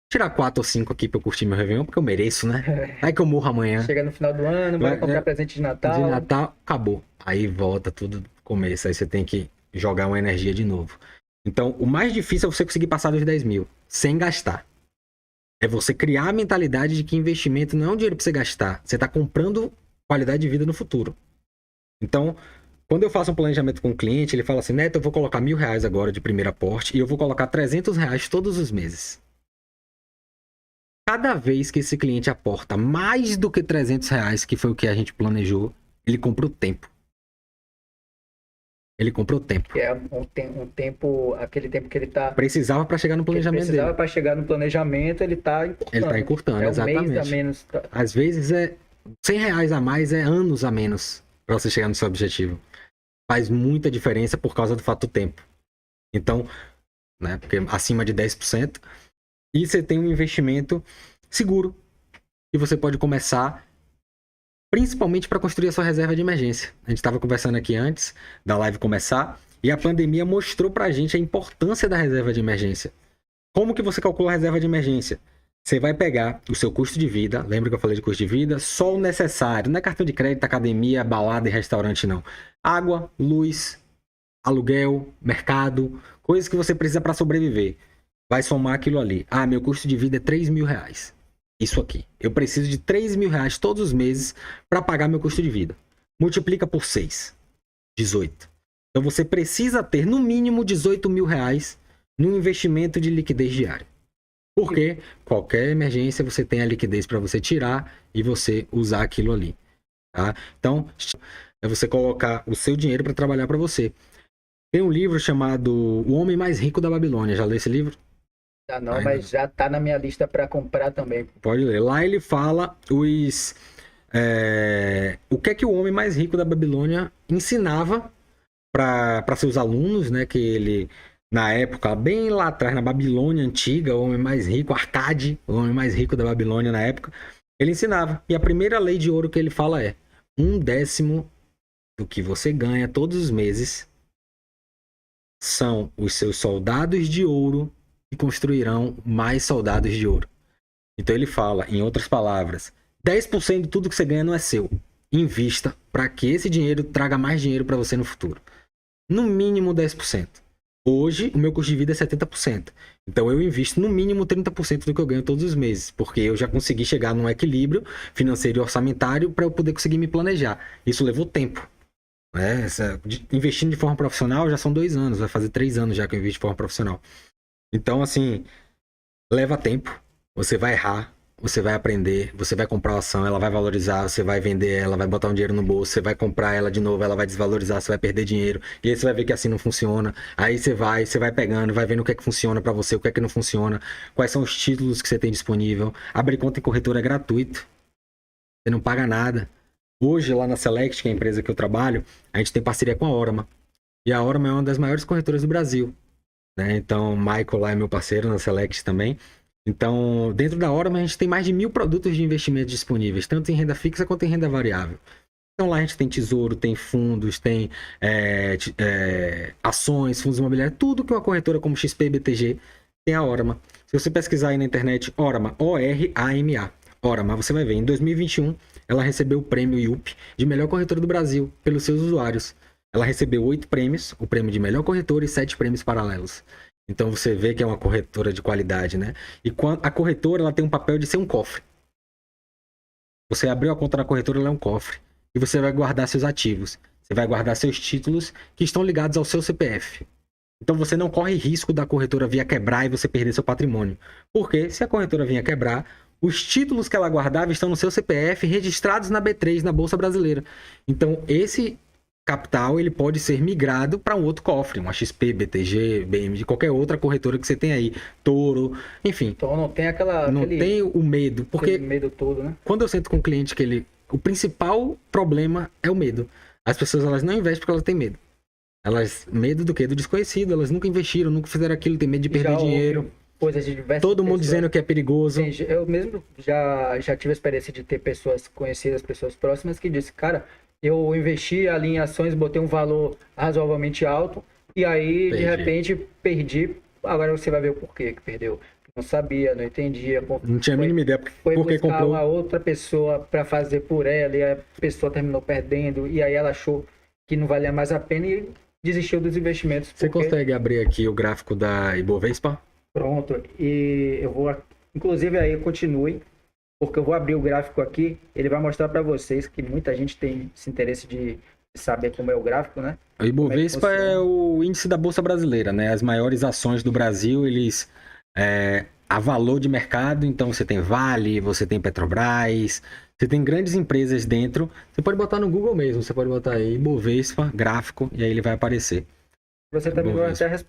Tirar 4 ou 5 aqui pra eu curtir meu Réveillon, porque eu mereço, né? Aí que eu morro amanhã. Chega no final do ano, vai comprar presente de Natal. De Natal, acabou. Aí volta tudo do começo. Aí você tem que jogar uma energia de novo. Então, o mais difícil é você conseguir passar dos 10 mil, sem gastar. É você criar a mentalidade de que investimento não é um dinheiro pra você gastar. Você tá comprando qualidade de vida no futuro. Então... Quando eu faço um planejamento com o cliente, ele fala assim, Neto, eu vou colocar 1.000 reais agora de primeiro aporte e eu vou colocar 300 reais todos os meses. Cada vez que esse cliente aporta mais do que 300 reais, que foi o que a gente planejou, ele comprou tempo. Ele comprou tempo. É um tempo, aquele tempo que ele tá... Precisava para chegar no planejamento dele. Precisava para chegar no planejamento, ele tá encurtando. Ele tá encurtando, exatamente. Um mês a menos. Às vezes é 100 reais a mais, é anos a menos para você chegar no seu objetivo. Faz muita diferença por causa do fato do tempo. Então, né, porque acima de 10%. E você tem um investimento seguro que você pode começar, principalmente para construir a sua reserva de emergência. A gente estava conversando aqui antes da live começar e a pandemia mostrou para a gente a importância da reserva de emergência. Como que você calcula a reserva de emergência? Você vai pegar o seu custo de vida, lembra que eu falei de custo de vida? Só o necessário, não é cartão de crédito, academia, balada e restaurante, não. Água, luz, aluguel, mercado, coisas que você precisa para sobreviver. Vai somar aquilo ali. Meu custo de vida é 3 mil reais. Isso aqui. Eu preciso de 3 mil reais todos os meses para pagar meu custo de vida. Multiplica por 6. 18. Então você precisa ter no mínimo 18 mil reais no investimento de liquidez diária. Porque qualquer emergência você tem a liquidez para você tirar e você usar aquilo ali. Tá? Então, é você colocar o seu dinheiro para trabalhar para você. Tem um livro chamado O Homem Mais Rico da Babilônia. Já leu esse livro? Já não, Ainda mas já tá na minha lista para comprar também. Pode ler. Lá ele fala o que é que o homem mais rico da Babilônia ensinava para seus alunos, né? Que ele, na época, bem lá atrás, na Babilônia antiga, o homem mais rico, Arcade, o homem mais rico da Babilônia na época, ele ensinava. E a primeira lei de ouro que ele fala é: 1/10 do que você ganha todos os meses são os seus soldados de ouro que construirão mais soldados de ouro. Então ele fala, em outras palavras, 10% de tudo que você ganha não é seu. Invista para que esse dinheiro traga mais dinheiro para você no futuro. No mínimo 10%. Hoje, o meu custo de vida é 70%. Então eu invisto no mínimo 30% do que eu ganho todos os meses, porque eu já consegui chegar num equilíbrio financeiro e orçamentário para eu poder conseguir me planejar. Isso levou tempo. Né? Investindo de forma profissional já são 2 anos, vai fazer 3 anos já que eu invisto de forma profissional. Então, assim, leva tempo, você vai errar, você vai aprender, você vai comprar a ação, ela vai valorizar, você vai vender ela, vai botar um dinheiro no bolso, você vai comprar ela de novo, ela vai desvalorizar, você vai perder dinheiro, e aí você vai ver que assim não funciona, aí você vai pegando, vai vendo o que é que funciona para você, o que é que não funciona, quais são os títulos que você tem disponível. Abrir conta em corretora é gratuito, você não paga nada. Hoje, lá na Select, que é a empresa que eu trabalho, a gente tem parceria com a Orama, e a Orama é uma das maiores corretoras do Brasil, né? Então, o Michael lá é meu parceiro na Select também. Então, dentro da Orama, a gente tem mais de 1.000 produtos de investimento disponíveis, tanto em renda fixa quanto em renda variável. Então, lá a gente tem tesouro, tem fundos, tem ações, fundos imobiliários, tudo que uma corretora como XP e BTG tem a Orama. Se você pesquisar aí na internet, Orama, O-R-A-M-A, Orama, você vai ver, em 2021, ela recebeu o prêmio IUP de melhor corretora do Brasil pelos seus usuários. Ela recebeu 8 prêmios, o prêmio de melhor corretora e 7 prêmios paralelos. Então você vê que é uma corretora de qualidade, né? E a corretora, ela tem um papel de ser um cofre. Você abriu a conta na corretora, ela é um cofre. E você vai guardar seus ativos. Você vai guardar seus títulos que estão ligados ao seu CPF. Então você não corre risco da corretora vir a quebrar e você perder seu patrimônio. Porque se a corretora vir a quebrar, os títulos que ela guardava estão no seu CPF registrados na B3, na Bolsa Brasileira. Então esse capital, ele pode ser migrado para um outro cofre, uma XP, BTG, BM, de qualquer outra corretora que você tem aí, Toro, enfim. Então não tem tem o medo, porque medo todo, né? quando eu sento com o cliente que o principal problema é o medo. As pessoas, elas não investem porque elas têm medo. Medo do quê? Do desconhecido, elas nunca investiram, nunca fizeram aquilo, tem medo de perder dinheiro. Coisas de diversas Todo mundo pessoas. dizendo que é perigoso. Eu mesmo já tive a experiência de ter pessoas conhecidas, pessoas próximas, que disse, cara, eu investi ali em ações, botei um valor razoavelmente alto, e aí, de repente, perdi. Agora você vai ver o porquê que perdeu. Não sabia, não entendia. Não tinha a mínima ideia Foi porque buscar comprou. uma outra pessoa para fazer por ela, e a pessoa terminou perdendo, e aí ela achou que não valia mais a pena e desistiu dos investimentos. Você consegue abrir aqui o gráfico da Ibovespa? Pronto, e eu vou, inclusive aí continue, porque eu vou abrir o gráfico aqui, ele vai mostrar para vocês que muita gente tem esse interesse de saber como é o gráfico, né? O Ibovespa é o índice da Bolsa Brasileira, né? As maiores ações do Brasil, eles a valor de mercado, então você tem Vale, você tem Petrobras, você tem grandes empresas dentro. Você pode botar no Google mesmo, você pode botar aí Ibovespa, gráfico, e aí ele vai aparecer. Você também vai até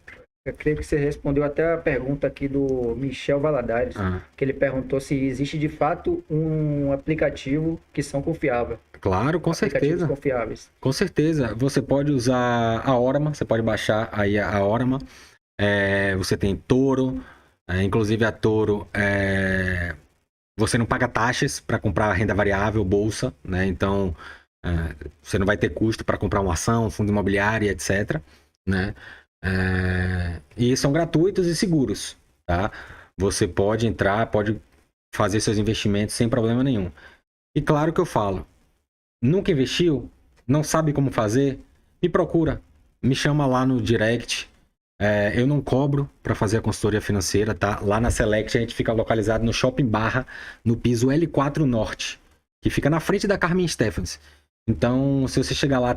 eu creio que você respondeu até a pergunta aqui do Michel Valadares, que ele perguntou se existe de fato um aplicativo que são confiáveis. Claro, com certeza. Confiáveis. Com certeza. Você pode usar a Orama, você pode baixar aí a Orama. Você tem Toro, inclusive a Toro, você não paga taxas para comprar renda variável, bolsa, né? Então, você não vai ter custo para comprar uma ação, fundo imobiliário, etc, né? E são gratuitos e seguros, tá? Você pode entrar, pode fazer seus investimentos sem problema nenhum. E claro que eu falo, nunca investiu? Não sabe como fazer? Me procura, me chama lá no direct. Eu não cobro para fazer a consultoria financeira, tá? Lá na Select a gente fica localizado no Shopping Barra, no piso L4 Norte, que fica na frente da Carmen Stephens. Então, se você chegar lá,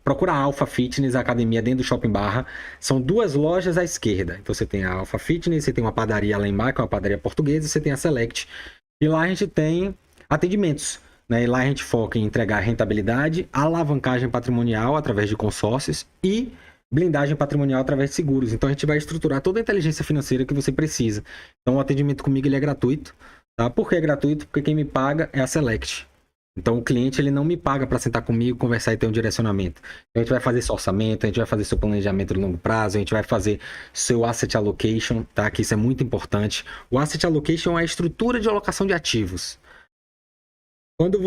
procura a Alpha Fitness Academia dentro do Shopping Barra. São 2 lojas à esquerda. Então, você tem a Alpha Fitness, você tem uma padaria lá embaixo, que é uma padaria portuguesa, e você tem a Select. E lá a gente tem atendimentos, né? E lá a gente foca em entregar rentabilidade, alavancagem patrimonial através de consórcios e blindagem patrimonial através de seguros. Então a gente vai estruturar toda a inteligência financeira que você precisa. Então o atendimento comigo ele é gratuito, tá? Por que é gratuito? Porque quem me paga é a Select. Então o cliente ele não me paga para sentar comigo, conversar e ter um direcionamento. Então, a gente vai fazer seu orçamento, a gente vai fazer seu planejamento de longo prazo, a gente vai fazer seu asset allocation, tá? Que isso é muito importante. O asset allocation é a estrutura de alocação de ativos.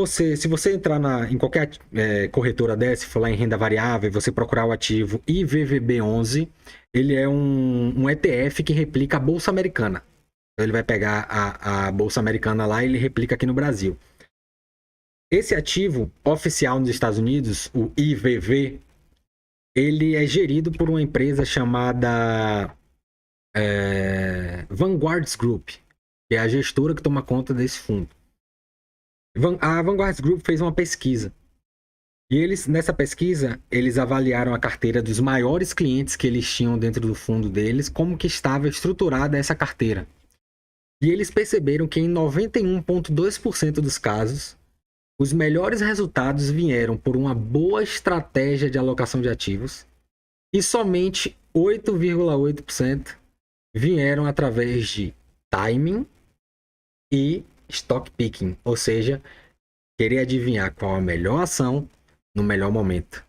Se você entrar em qualquer corretora dessa, for lá em renda variável, você procurar o ativo IVVB11, ele é um ETF que replica a Bolsa Americana. Então ele vai pegar a Bolsa Americana lá e ele replica aqui no Brasil. Esse ativo oficial nos Estados Unidos, o IVV, ele é gerido por uma empresa chamada Vanguard Group, que é a gestora que toma conta desse fundo. A Vanguard Group fez uma pesquisa. E nessa pesquisa, eles avaliaram a carteira dos maiores clientes que eles tinham dentro do fundo deles, como que estava estruturada essa carteira. E eles perceberam que em 91,2% dos casos, os melhores resultados vieram por uma boa estratégia de alocação de ativos e somente 8,8% vieram através de timing e stock picking, ou seja, querer adivinhar qual a melhor ação no melhor momento.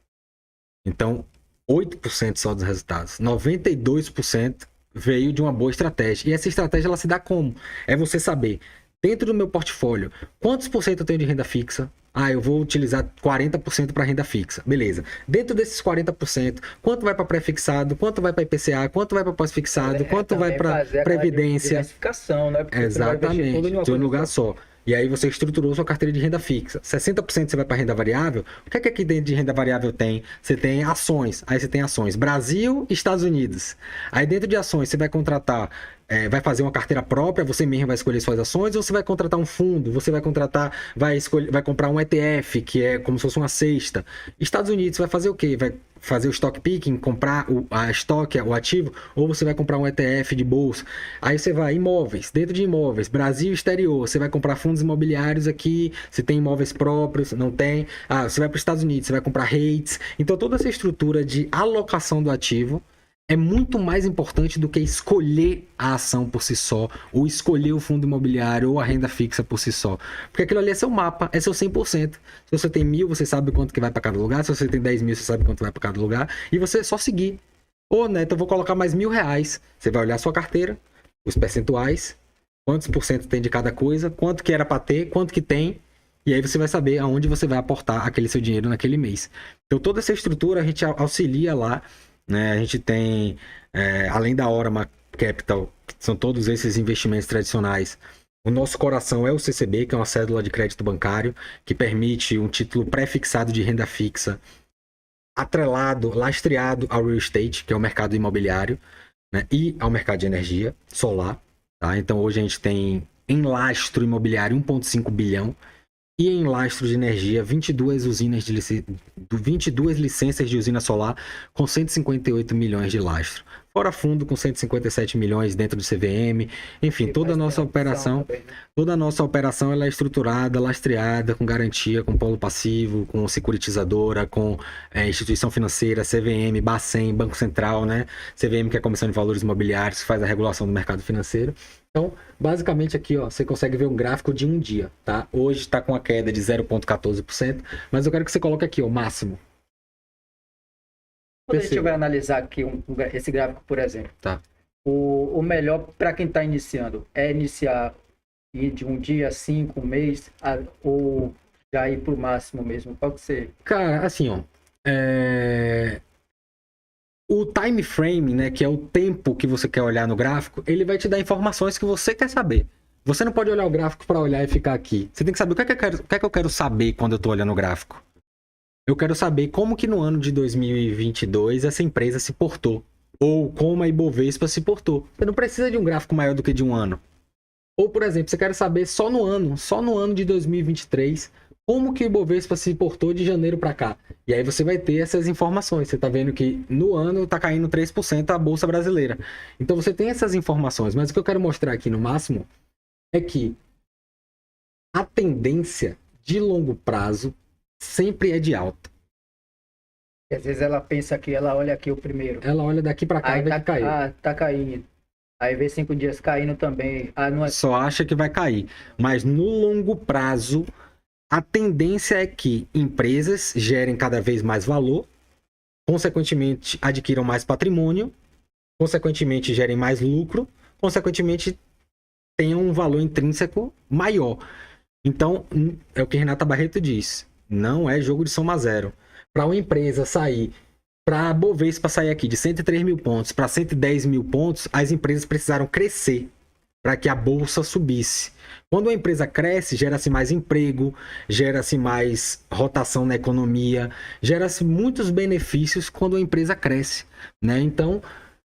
Então, 8% só dos resultados. 92% veio de uma boa estratégia. E essa estratégia ela se dá como? É você saber, dentro do meu portfólio, quantos por cento eu tenho de renda fixa? Eu vou utilizar 40% para renda fixa. Beleza. Dentro desses 40%, quanto vai para pré-fixado? Quanto vai para IPCA? Quanto vai para pós-fixado? Quanto vai para previdência? Diversificação, né? Porque exatamente. De um lugar só. E aí você estruturou sua carteira de renda fixa. 60% você vai para renda variável. O que é que aqui dentro de renda variável tem? Você tem ações. Aí você tem ações Brasil e Estados Unidos. Aí dentro de ações você vai contratar, vai fazer uma carteira própria, você mesmo vai escolher suas ações, ou você vai contratar um fundo, você vai contratar, vai comprar um ETF, que é como se fosse uma cesta. Estados Unidos vai fazer o quê? Vai fazer o stock picking, comprar o ativo, ou você vai comprar um ETF de bolsa. Aí você vai imóveis, dentro de imóveis, Brasil e exterior, você vai comprar fundos imobiliários aqui, se tem imóveis próprios, não tem. Você vai para os Estados Unidos, você vai comprar REITs. Então toda essa estrutura de alocação do ativo é muito mais importante do que escolher a ação por si só, ou escolher o fundo imobiliário, ou a renda fixa por si só. Porque aquilo ali é seu mapa, é seu 100%. Se você tem 1.000, você sabe quanto que vai para cada lugar. Se você tem 10.000, você sabe quanto vai para cada lugar. E você é só seguir. Neto, eu vou colocar mais R$1.000. Você vai olhar a sua carteira, os percentuais, quantos por cento tem de cada coisa, quanto que era para ter, quanto que tem. E aí você vai saber aonde você vai aportar aquele seu dinheiro naquele mês. Então toda essa estrutura a gente auxilia lá. Né? A gente tem, além da Orama Capital, que são todos esses investimentos tradicionais, o nosso coração é o CCB, que é uma cédula de crédito bancário, que permite um título pré-fixado de renda fixa, lastreado ao real estate, que é o mercado imobiliário, né? E ao mercado de energia solar. Tá? Então hoje a gente tem em lastro imobiliário 1,5 bilhão, e em lastro de energia, 22 licenças de usina solar com 158 milhões de lastro. Fora fundo com 157 milhões dentro do CVM. Enfim, toda a nossa operação ela é estruturada, lastreada, com garantia, com polo passivo, com securitizadora, com instituição financeira, CVM, Bacen, Banco Central, né? CVM, que é a Comissão de Valores Imobiliários, que faz a regulação do mercado financeiro. Então, basicamente aqui, você consegue ver um gráfico de um dia, tá? Hoje está com a queda de 0,14%, mas eu quero que você coloque aqui, o máximo. Quando a gente vai analisar aqui esse gráfico, por exemplo, tá. O melhor para quem está iniciando é iniciar de um dia, 5, um mês, ou já ir para o máximo mesmo? Qual que você... Cara, assim, o time frame, né, que é o tempo que você quer olhar no gráfico, ele vai te dar informações que você quer saber. Você não pode olhar o gráfico para olhar e ficar aqui. Você tem que saber o que é que eu quero saber quando eu estou olhando o gráfico. Eu quero saber como que no ano de 2022 essa empresa se portou. Ou como a Ibovespa se portou. Você não precisa de um gráfico maior do que de um ano. Ou, por exemplo, você quer saber só no ano de 2023, como que o Ibovespa se portou de janeiro para cá. E aí você vai ter essas informações. Você está vendo que no ano está caindo 3% a Bolsa Brasileira. Então você tem essas informações. Mas o que eu quero mostrar aqui no máximo é que a tendência de longo prazo sempre é de alta. E às vezes ela pensa que ela olha aqui o primeiro. Ela olha daqui para cá e Aí vê tá, que caiu. tá caindo. Aí vê 5 dias caindo também. Ah, não é. Só acha que vai cair. Mas no longo prazo, a tendência é que empresas gerem cada vez mais valor, consequentemente adquiram mais patrimônio, consequentemente gerem mais lucro, consequentemente tenham um valor intrínseco maior. Então, é o que Renata Barreto diz, não é jogo de soma zero. Para uma empresa sair, para a Bovespa sair aqui de 103 mil pontos para 110 mil pontos, as empresas precisaram crescer para que a bolsa subisse. Quando a empresa cresce, gera-se mais emprego, gera-se mais rotação na economia, gera-se muitos benefícios quando a empresa cresce, né? Então,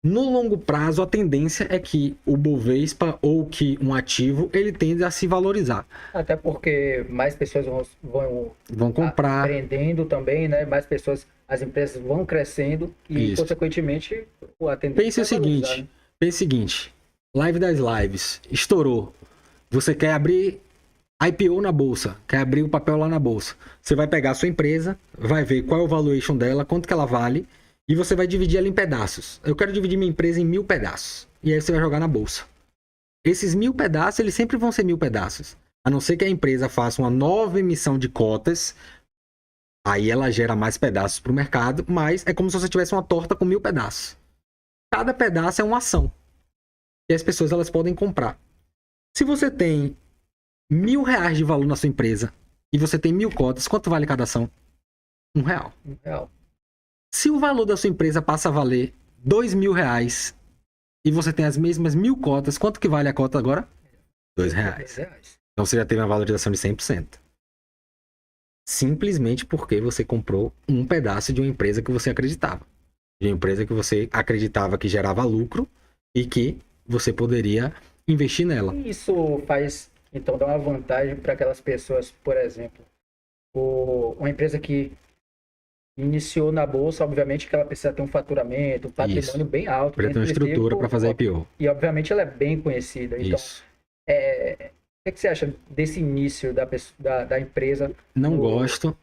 no longo prazo, a tendência é que o Bovespa ou que um ativo, ele tende a se valorizar. Até porque mais pessoas Vão comprar. aprendendo também, né? Mais pessoas, as empresas vão crescendo e, Isso. consequentemente, a tendência Pense o é valorizar, seguinte, né? pense o seguinte, live das lives, estourou. Você quer abrir IPO na bolsa, quer abrir o papel lá na bolsa. Você vai pegar a sua empresa, vai ver qual é o valuation dela, quanto que ela vale, e você vai dividir ela em pedaços. Eu quero dividir minha empresa em 1000 pedaços. E aí você vai jogar na bolsa. Esses 1000 pedaços, eles sempre vão ser 1000 pedaços. A não ser que a empresa faça uma nova emissão de cotas, aí ela gera mais pedaços para o mercado, mas é como se você tivesse uma torta com 1000 pedaços. Cada pedaço é uma ação. E as pessoas elas podem comprar. Se você tem R$1.000 de valor na sua empresa e você tem 1000 cotas, quanto vale cada ação? R$1. Real. Se o valor da sua empresa passa a valer R$2.000 e você tem as mesmas 1000 cotas, quanto que vale a cota agora? R$2. Então você já teve uma valorização de 100%. Simplesmente porque você comprou um pedaço de uma empresa que você acreditava. De uma empresa que você acreditava que gerava lucro e que você poderia investir nela. E isso faz, então, dar uma vantagem para aquelas pessoas, por exemplo, uma empresa que iniciou na bolsa, obviamente que ela precisa ter um faturamento, um patrimônio Isso. bem alto. Para ter uma estrutura para fazer IPO. E, obviamente, ela é bem conhecida. Então, Isso. o que você acha desse início da empresa? Não gosto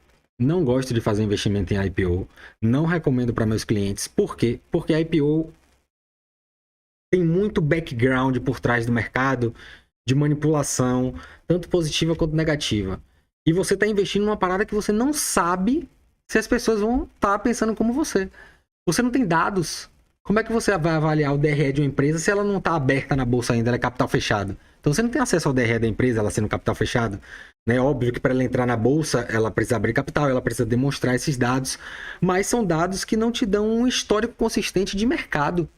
de fazer investimento em IPO. Não recomendo para meus clientes. Por quê? Porque a IPO tem muito background por trás do mercado de manipulação, tanto positiva quanto negativa. E você está investindo numa parada que você não sabe se as pessoas vão estar pensando como você. Você não tem dados. Como é que você vai avaliar o DRE de uma empresa se ela não está aberta na bolsa ainda, ela é capital fechado? Então você não tem acesso ao DRE da empresa, ela sendo capital fechado. É óbvio que para ela entrar na bolsa, ela precisa abrir capital, ela precisa demonstrar esses dados, mas são dados que não te dão um histórico consistente de mercado.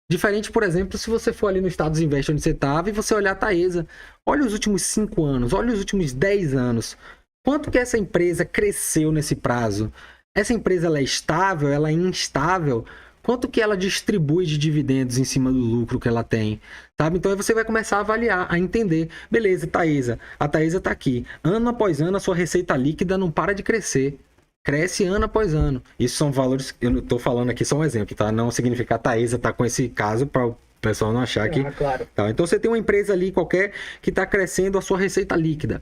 Diferente, por exemplo, se você for ali no Estados Invest onde você estava e você olhar a Taesa. Olha os últimos 5 anos, olha os últimos 10 anos. Quanto que essa empresa cresceu nesse prazo? Essa empresa ela é estável, ela é instável? Quanto que ela distribui de dividendos em cima do lucro que ela tem? Sabe? Então aí você vai começar a avaliar, a entender. Beleza, Taesa. A Taesa está aqui. Ano após ano, a sua receita líquida não para de crescer. Cresce ano após ano. Isso são valores, eu não estou falando aqui só um exemplo, tá? Não significa que a Taesa está com esse caso para o pessoal não achar que... Claro. Tá? Então você tem uma empresa ali qualquer que está crescendo a sua receita líquida.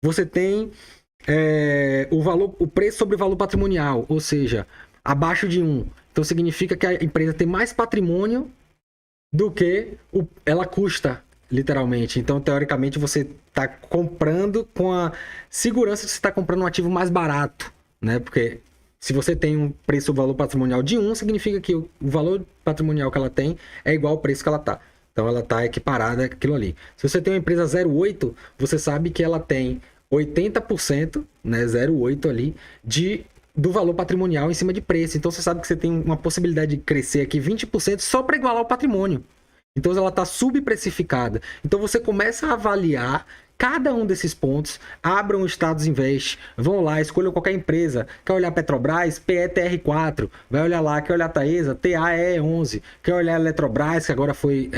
Você tem o preço sobre o valor patrimonial, ou seja, abaixo de 1. Então significa que a empresa tem mais patrimônio do que ela custa, literalmente. Então, teoricamente, você está comprando com a segurança de você está comprando um ativo mais barato. Né? Porque se você tem um preço ou valor patrimonial de 1, significa que o valor patrimonial que ela tem é igual ao preço que ela está. Então ela está equiparada àquilo ali. Se você tem uma empresa 0,8, você sabe que ela tem 80%, né, 0,8 ali, do valor patrimonial em cima de preço. Então você sabe que você tem uma possibilidade de crescer aqui 20% só para igualar o patrimônio. Então ela está subprecificada. Então você começa a avaliar cada um desses pontos, abram o Estados Invest, vão lá, escolham qualquer empresa. Quer olhar Petrobras? PETR4. Vai olhar lá, quer olhar Taesa? TAE11. Quer olhar Eletrobras, que agora foi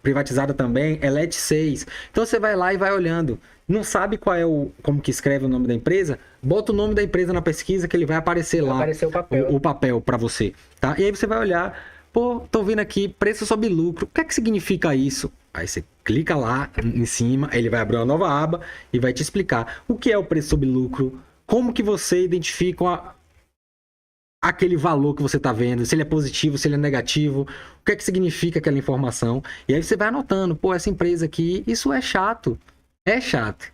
privatizada também? ELET6. Então você vai lá e vai olhando. Não sabe como que escreve o nome da empresa? Bota o nome da empresa na pesquisa que ele vai aparecer lá. Vai aparecer o papel para você. Tá? E aí você vai olhar, pô, tô vendo aqui, preço sobre lucro. O que é que significa isso? Aí você clica lá em cima, ele vai abrir uma nova aba e vai te explicar o que é o preço sobre lucro, como que você identifica aquele valor que você está vendo, se ele é positivo, se ele é negativo, o que é que significa aquela informação. E aí você vai anotando, pô, essa empresa aqui, isso é chato. É chato.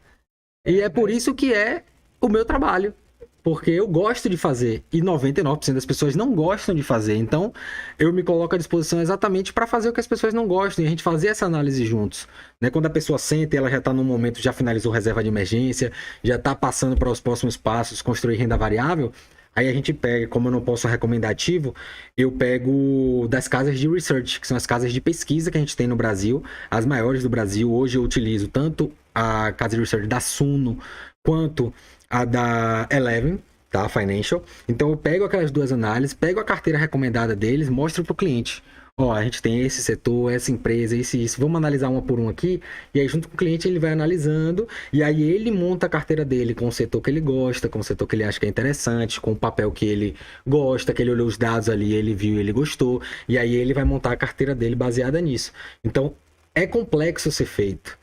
E é por isso que é o meu trabalho. Porque eu gosto de fazer e 99% das pessoas não gostam de fazer. Então, eu me coloco à disposição exatamente para fazer o que as pessoas não gostam e a gente fazer essa análise juntos. Né? Quando a pessoa senta e ela já está num momento, já finalizou reserva de emergência, já está passando para os próximos passos, construir renda variável, aí a gente pega, como eu não posso recomendar ativo, eu pego das casas de research, que são as casas de pesquisa que a gente tem no Brasil, as maiores do Brasil. Hoje eu utilizo tanto a casa de research da Suno quanto a da Eleven, tá? Financial. Então eu pego aquelas duas análises, pego a carteira recomendada deles, mostro para o cliente. Ó, a gente tem esse setor, essa empresa, isso. Vamos analisar uma por uma aqui. E aí, junto com o cliente, ele vai analisando. E aí, ele monta a carteira dele com o setor que ele gosta, com o setor que ele acha que é interessante, com o papel que ele gosta, que ele olhou os dados ali, ele viu e ele gostou. E aí, ele vai montar a carteira dele baseada nisso. Então, é complexo ser feito.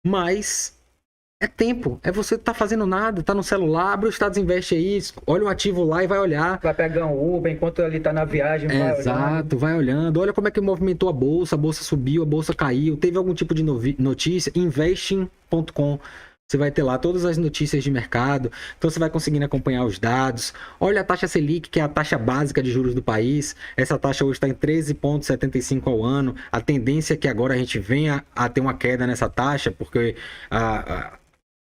Mas é tempo, é você tá fazendo nada, tá no celular, abre o Status Invest aí, olha um ativo lá e vai olhar. Vai pegar um Uber enquanto ele tá na viagem, vai olhando. Exato, vai olhando, olha como é que movimentou a bolsa subiu, a bolsa caiu, teve algum tipo de notícia, investing.com. Você vai ter lá todas as notícias de mercado, então você vai conseguindo acompanhar os dados. Olha a taxa Selic, que é a taxa básica de juros do país. Essa taxa hoje está em 13,75 ao ano. A tendência é que agora a gente venha a ter uma queda nessa taxa, porque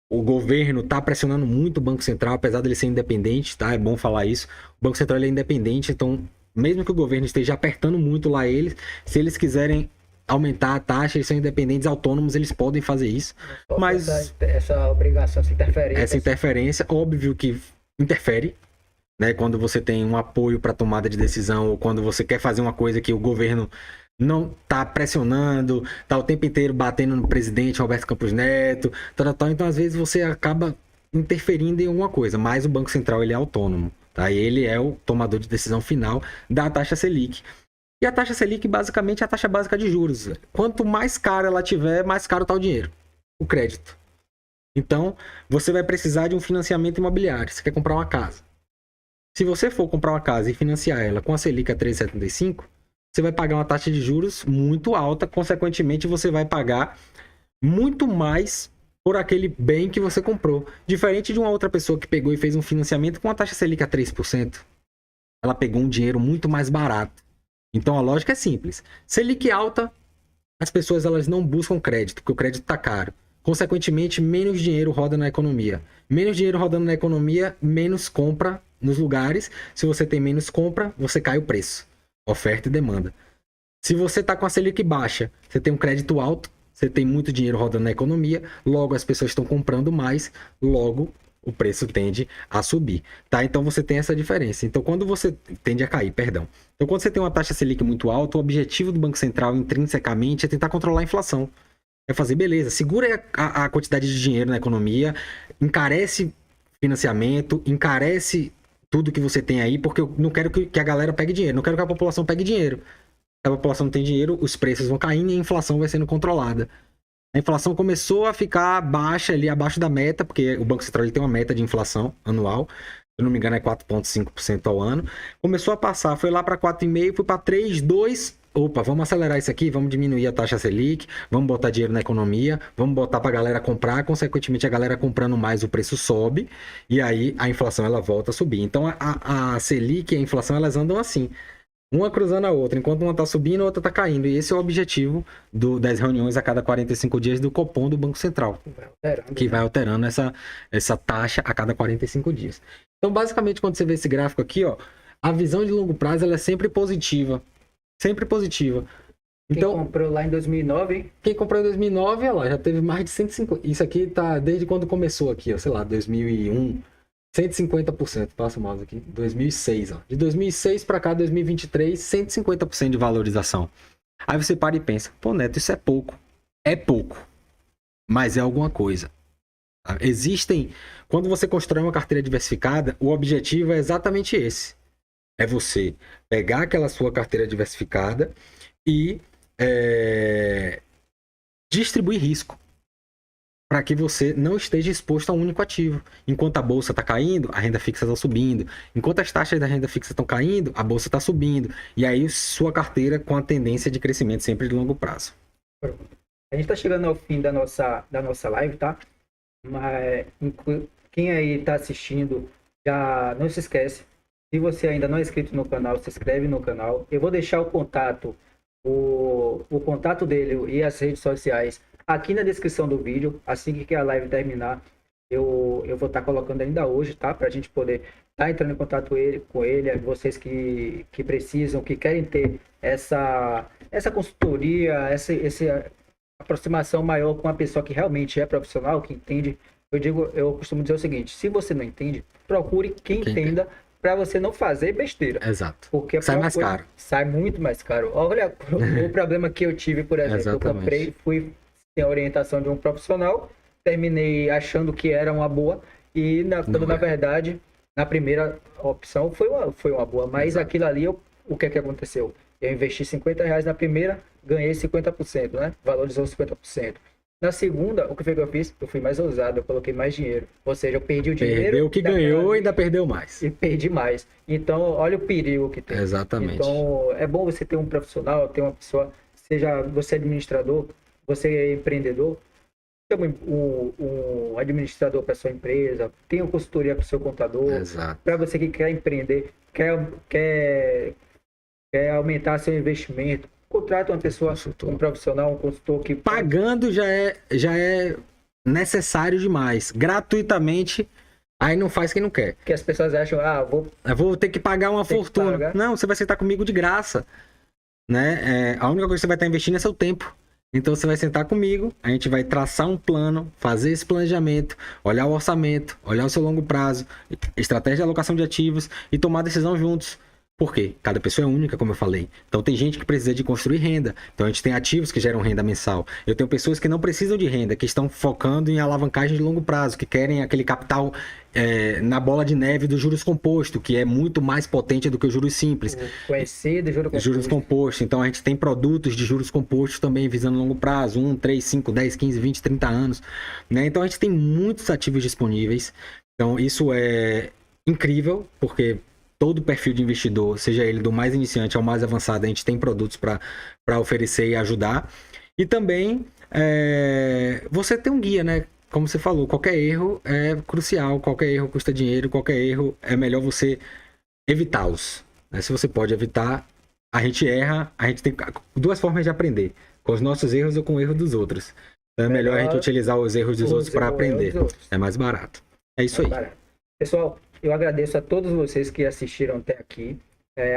o governo está pressionando muito o Banco Central, apesar dele ser independente, tá? É bom falar isso. O Banco Central ele é independente, então, mesmo que o governo esteja apertando muito lá eles, se eles quiserem aumentar a taxa, eles são independentes, autônomos, eles podem fazer isso. Mas essa obrigação, essa interferência, óbvio que interfere, né? Quando você tem um apoio para tomada de decisão, ou quando você quer fazer uma coisa que o governo não tá pressionando, tá o tempo inteiro batendo no presidente Roberto Campos Neto, tal. Então, às vezes, você acaba interferindo em alguma coisa, mas o Banco Central ele é autônomo, tá? Ele é o tomador de decisão final da taxa Selic. E a taxa Selic, basicamente, é a taxa básica de juros. Quanto mais cara ela tiver, mais caro tá o dinheiro, o crédito. Então, você vai precisar de um financiamento imobiliário. Você quer comprar uma casa. Se você for comprar uma casa e financiar ela com a Selic a 3,75, você vai pagar uma taxa de juros muito alta, consequentemente você vai pagar muito mais por aquele bem que você comprou. Diferente de uma outra pessoa que pegou e fez um financiamento com a taxa Selic a 3%. Ela pegou um dinheiro muito mais barato. Então a lógica é simples. Selic alta, as pessoas elas não buscam crédito, porque o crédito está caro. Consequentemente, menos dinheiro roda na economia. Menos dinheiro rodando na economia, menos compra nos lugares. Se você tem menos compra, você cai o preço. Oferta e demanda. Se você está com a Selic baixa, você tem um crédito alto, você tem muito dinheiro rodando na economia, logo as pessoas estão comprando mais, logo o preço tende a subir, tá? Então você tem essa diferença. Então quando você tende a cair, perdão. Então quando você tem uma taxa Selic muito alta, o objetivo do Banco Central intrinsecamente é tentar controlar a inflação. É fazer, beleza, segura a quantidade de dinheiro na economia, encarece financiamento, encarece tudo que você tem aí, porque eu não quero que a galera pegue dinheiro, não quero que a população pegue dinheiro. Se a população não tem dinheiro, os preços vão caindo e a inflação vai sendo controlada. A inflação começou a ficar baixa ali, abaixo da meta, porque o Banco Central ele tem uma meta de inflação anual, se eu não me engano é 4,5% ao ano. Começou a passar, foi lá para 4,5%, foi para 3, 2%. Opa, vamos acelerar isso aqui, vamos diminuir a taxa Selic, vamos botar dinheiro na economia, vamos botar para a galera comprar, consequentemente a galera comprando mais, o preço sobe, e aí a inflação ela volta a subir. Então a Selic e a inflação elas andam assim, uma cruzando a outra, enquanto uma está subindo, a outra está caindo, e esse é o objetivo das reuniões a cada 45 dias do Copom do Banco Central, que vai alterando essa taxa a cada 45 dias. Então basicamente quando você vê esse gráfico aqui, ó, a visão de longo prazo ela é sempre positiva. Sempre positiva. Então, quem comprou lá em 2009, hein? Quem comprou em 2009, olha lá, já teve mais de 150. Isso aqui tá desde quando começou aqui, ó, sei lá, 2001. 150%, passa o mouse aqui. 2006, ó. De 2006 para cá, 2023, 150% de valorização. Aí você para e pensa, pô, Neto, isso é pouco. É pouco. Mas é alguma coisa. Existem... Quando você constrói uma carteira diversificada, o objetivo é exatamente esse. É você pegar aquela sua carteira diversificada e distribuir risco. para que você não esteja exposto a um único ativo. Enquanto a bolsa está caindo, a renda fixa está subindo. Enquanto as taxas da renda fixa estão caindo, a bolsa está subindo. E aí sua carteira com a tendência de crescimento sempre de longo prazo. A gente está chegando ao fim da nossa live, tá? Mas quem aí está assistindo, já não se esquece. Se você ainda não é inscrito no canal, se inscreve no canal. Eu vou deixar o contato dele e as redes sociais aqui na descrição do vídeo. Assim que a live terminar, eu vou estar colocando ainda hoje, tá? Para a gente poder estar entrando em contato com ele, vocês que precisam, que querem ter essa consultoria, essa aproximação maior com uma pessoa que realmente é profissional, que entende. Eu costumo dizer o seguinte: se você não entende, procure quem entenda, para você não fazer besteira. Exato. Porque sai mais caro. Sai muito mais caro. Olha o problema que eu tive, por exemplo. Exatamente. Eu fui sem a orientação de um profissional, terminei achando que era uma boa, e na verdade, na primeira opção foi uma boa. Mas exato. Aquilo ali, o que aconteceu? Eu investi R$50 na primeira, ganhei 50%, né? Valorizou 50%. Na segunda, o que foi que eu fiz? Eu fui mais ousado, eu coloquei mais dinheiro. Ou seja, eu perdi o dinheiro. Perdeu o que ganhou e ainda perdeu mais. E perdi mais. Então, olha o perigo que tem. Exatamente. Então, é bom você ter um profissional, ter uma pessoa, seja você administrador, você é empreendedor, tem um administrador para sua empresa, tem uma consultoria para o seu contador. Exato. Para você que quer empreender, quer aumentar seu investimento, contrata uma pessoa, um profissional, um consultor que... Pagando já é necessário demais. Gratuitamente, aí não faz quem não quer. Porque as pessoas acham, eu vou ter que pagar uma fortuna. Não, você vai sentar comigo de graça. Né? A única coisa que você vai estar investindo é seu tempo. Então você vai sentar comigo, a gente vai traçar um plano, fazer esse planejamento, olhar o orçamento, olhar o seu longo prazo, estratégia de alocação de ativos e tomar decisão juntos. Por quê? Cada pessoa é única, como eu falei. Então tem gente que precisa de construir renda. Então a gente tem ativos que geram renda mensal. Eu tenho pessoas que não precisam de renda, que estão focando em alavancagem de longo prazo, que querem aquele capital na bola de neve do juros composto, que é muito mais potente do que o juros simples. Conhecido juros compostos. Então a gente tem produtos de juros compostos também visando longo prazo, 1, 3, 5, 10, 15, 20, 30 anos. Né? Então a gente tem muitos ativos disponíveis. Então isso é incrível, porque... todo perfil de investidor, seja ele do mais iniciante ao mais avançado, a gente tem produtos para oferecer e ajudar. E também você tem um guia, né? Como você falou, qualquer erro é crucial, qualquer erro custa dinheiro, qualquer erro é melhor você evitá-los. Né? Se você pode evitar, a gente erra, a gente tem duas formas de aprender, com os nossos erros ou com o erro dos outros. Então é melhor a gente utilizar os erros dos outros para aprender. É mais barato. É isso aí. Pessoal, eu agradeço a todos vocês que assistiram até aqui,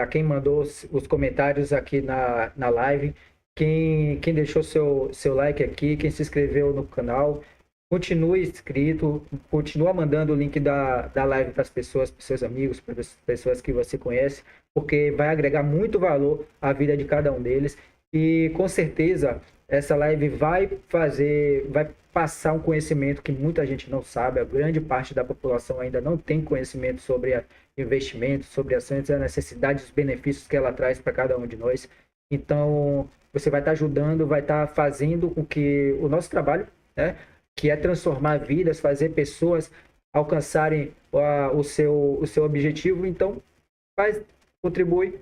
a quem mandou os comentários aqui na live, quem deixou seu like aqui, quem se inscreveu no canal. Continue inscrito, continua mandando o link da live para as pessoas, para os seus amigos, para as pessoas que você conhece, porque vai agregar muito valor à vida de cada um deles. E com certeza essa live vai passar um conhecimento que muita gente não sabe. A grande parte da população ainda não tem conhecimento sobre investimento, sobre ações, a necessidade, os benefícios que ela traz para cada um de nós. Então, você vai estar ajudando, vai estar fazendo com que o nosso trabalho, né, que é transformar vidas, fazer pessoas alcançarem o seu objetivo. Então, contribui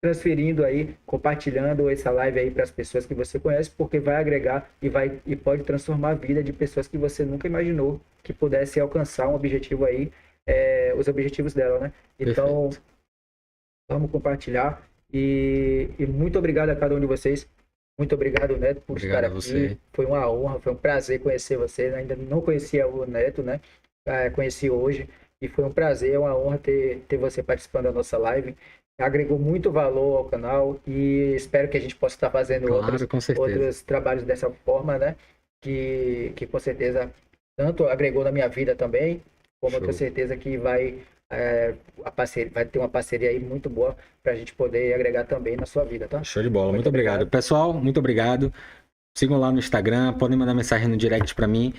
transferindo aí, compartilhando essa live aí para as pessoas que você conhece, porque vai agregar e pode transformar a vida de pessoas que você nunca imaginou que pudesse alcançar um objetivo aí, os objetivos dela, né? Então, perfeito. Vamos compartilhar e muito obrigado a cada um de vocês. Muito obrigado, Neto, por estar aqui. Você. Foi uma honra, foi um prazer conhecer você. Ainda não conhecia o Neto, né? Conheci hoje e foi um prazer, uma honra ter você participando da nossa live. Agregou muito valor ao canal e espero que a gente possa estar fazendo outros trabalhos dessa forma, né? Que com certeza tanto agregou na minha vida também, como eu tenho certeza que vai ter uma parceria aí muito boa para a gente poder agregar também na sua vida, tá? Show de bola, muito obrigado. Pessoal, muito obrigado. Sigam lá no Instagram, podem mandar mensagem no direct para mim.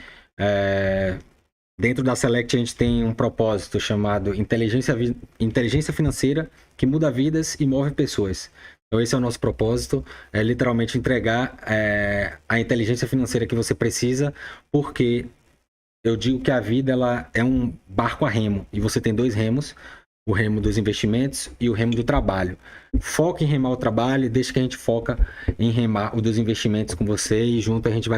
Dentro da Select a gente tem um propósito chamado inteligência financeira que muda vidas e move pessoas. Então esse é o nosso propósito, é literalmente entregar a inteligência financeira que você precisa, porque eu digo que a vida ela é um barco a remo, e você tem 2 remos, o remo dos investimentos e o remo do trabalho. Foca em remar o trabalho e deixa que a gente foca em remar o dos investimentos com você, e junto a gente vai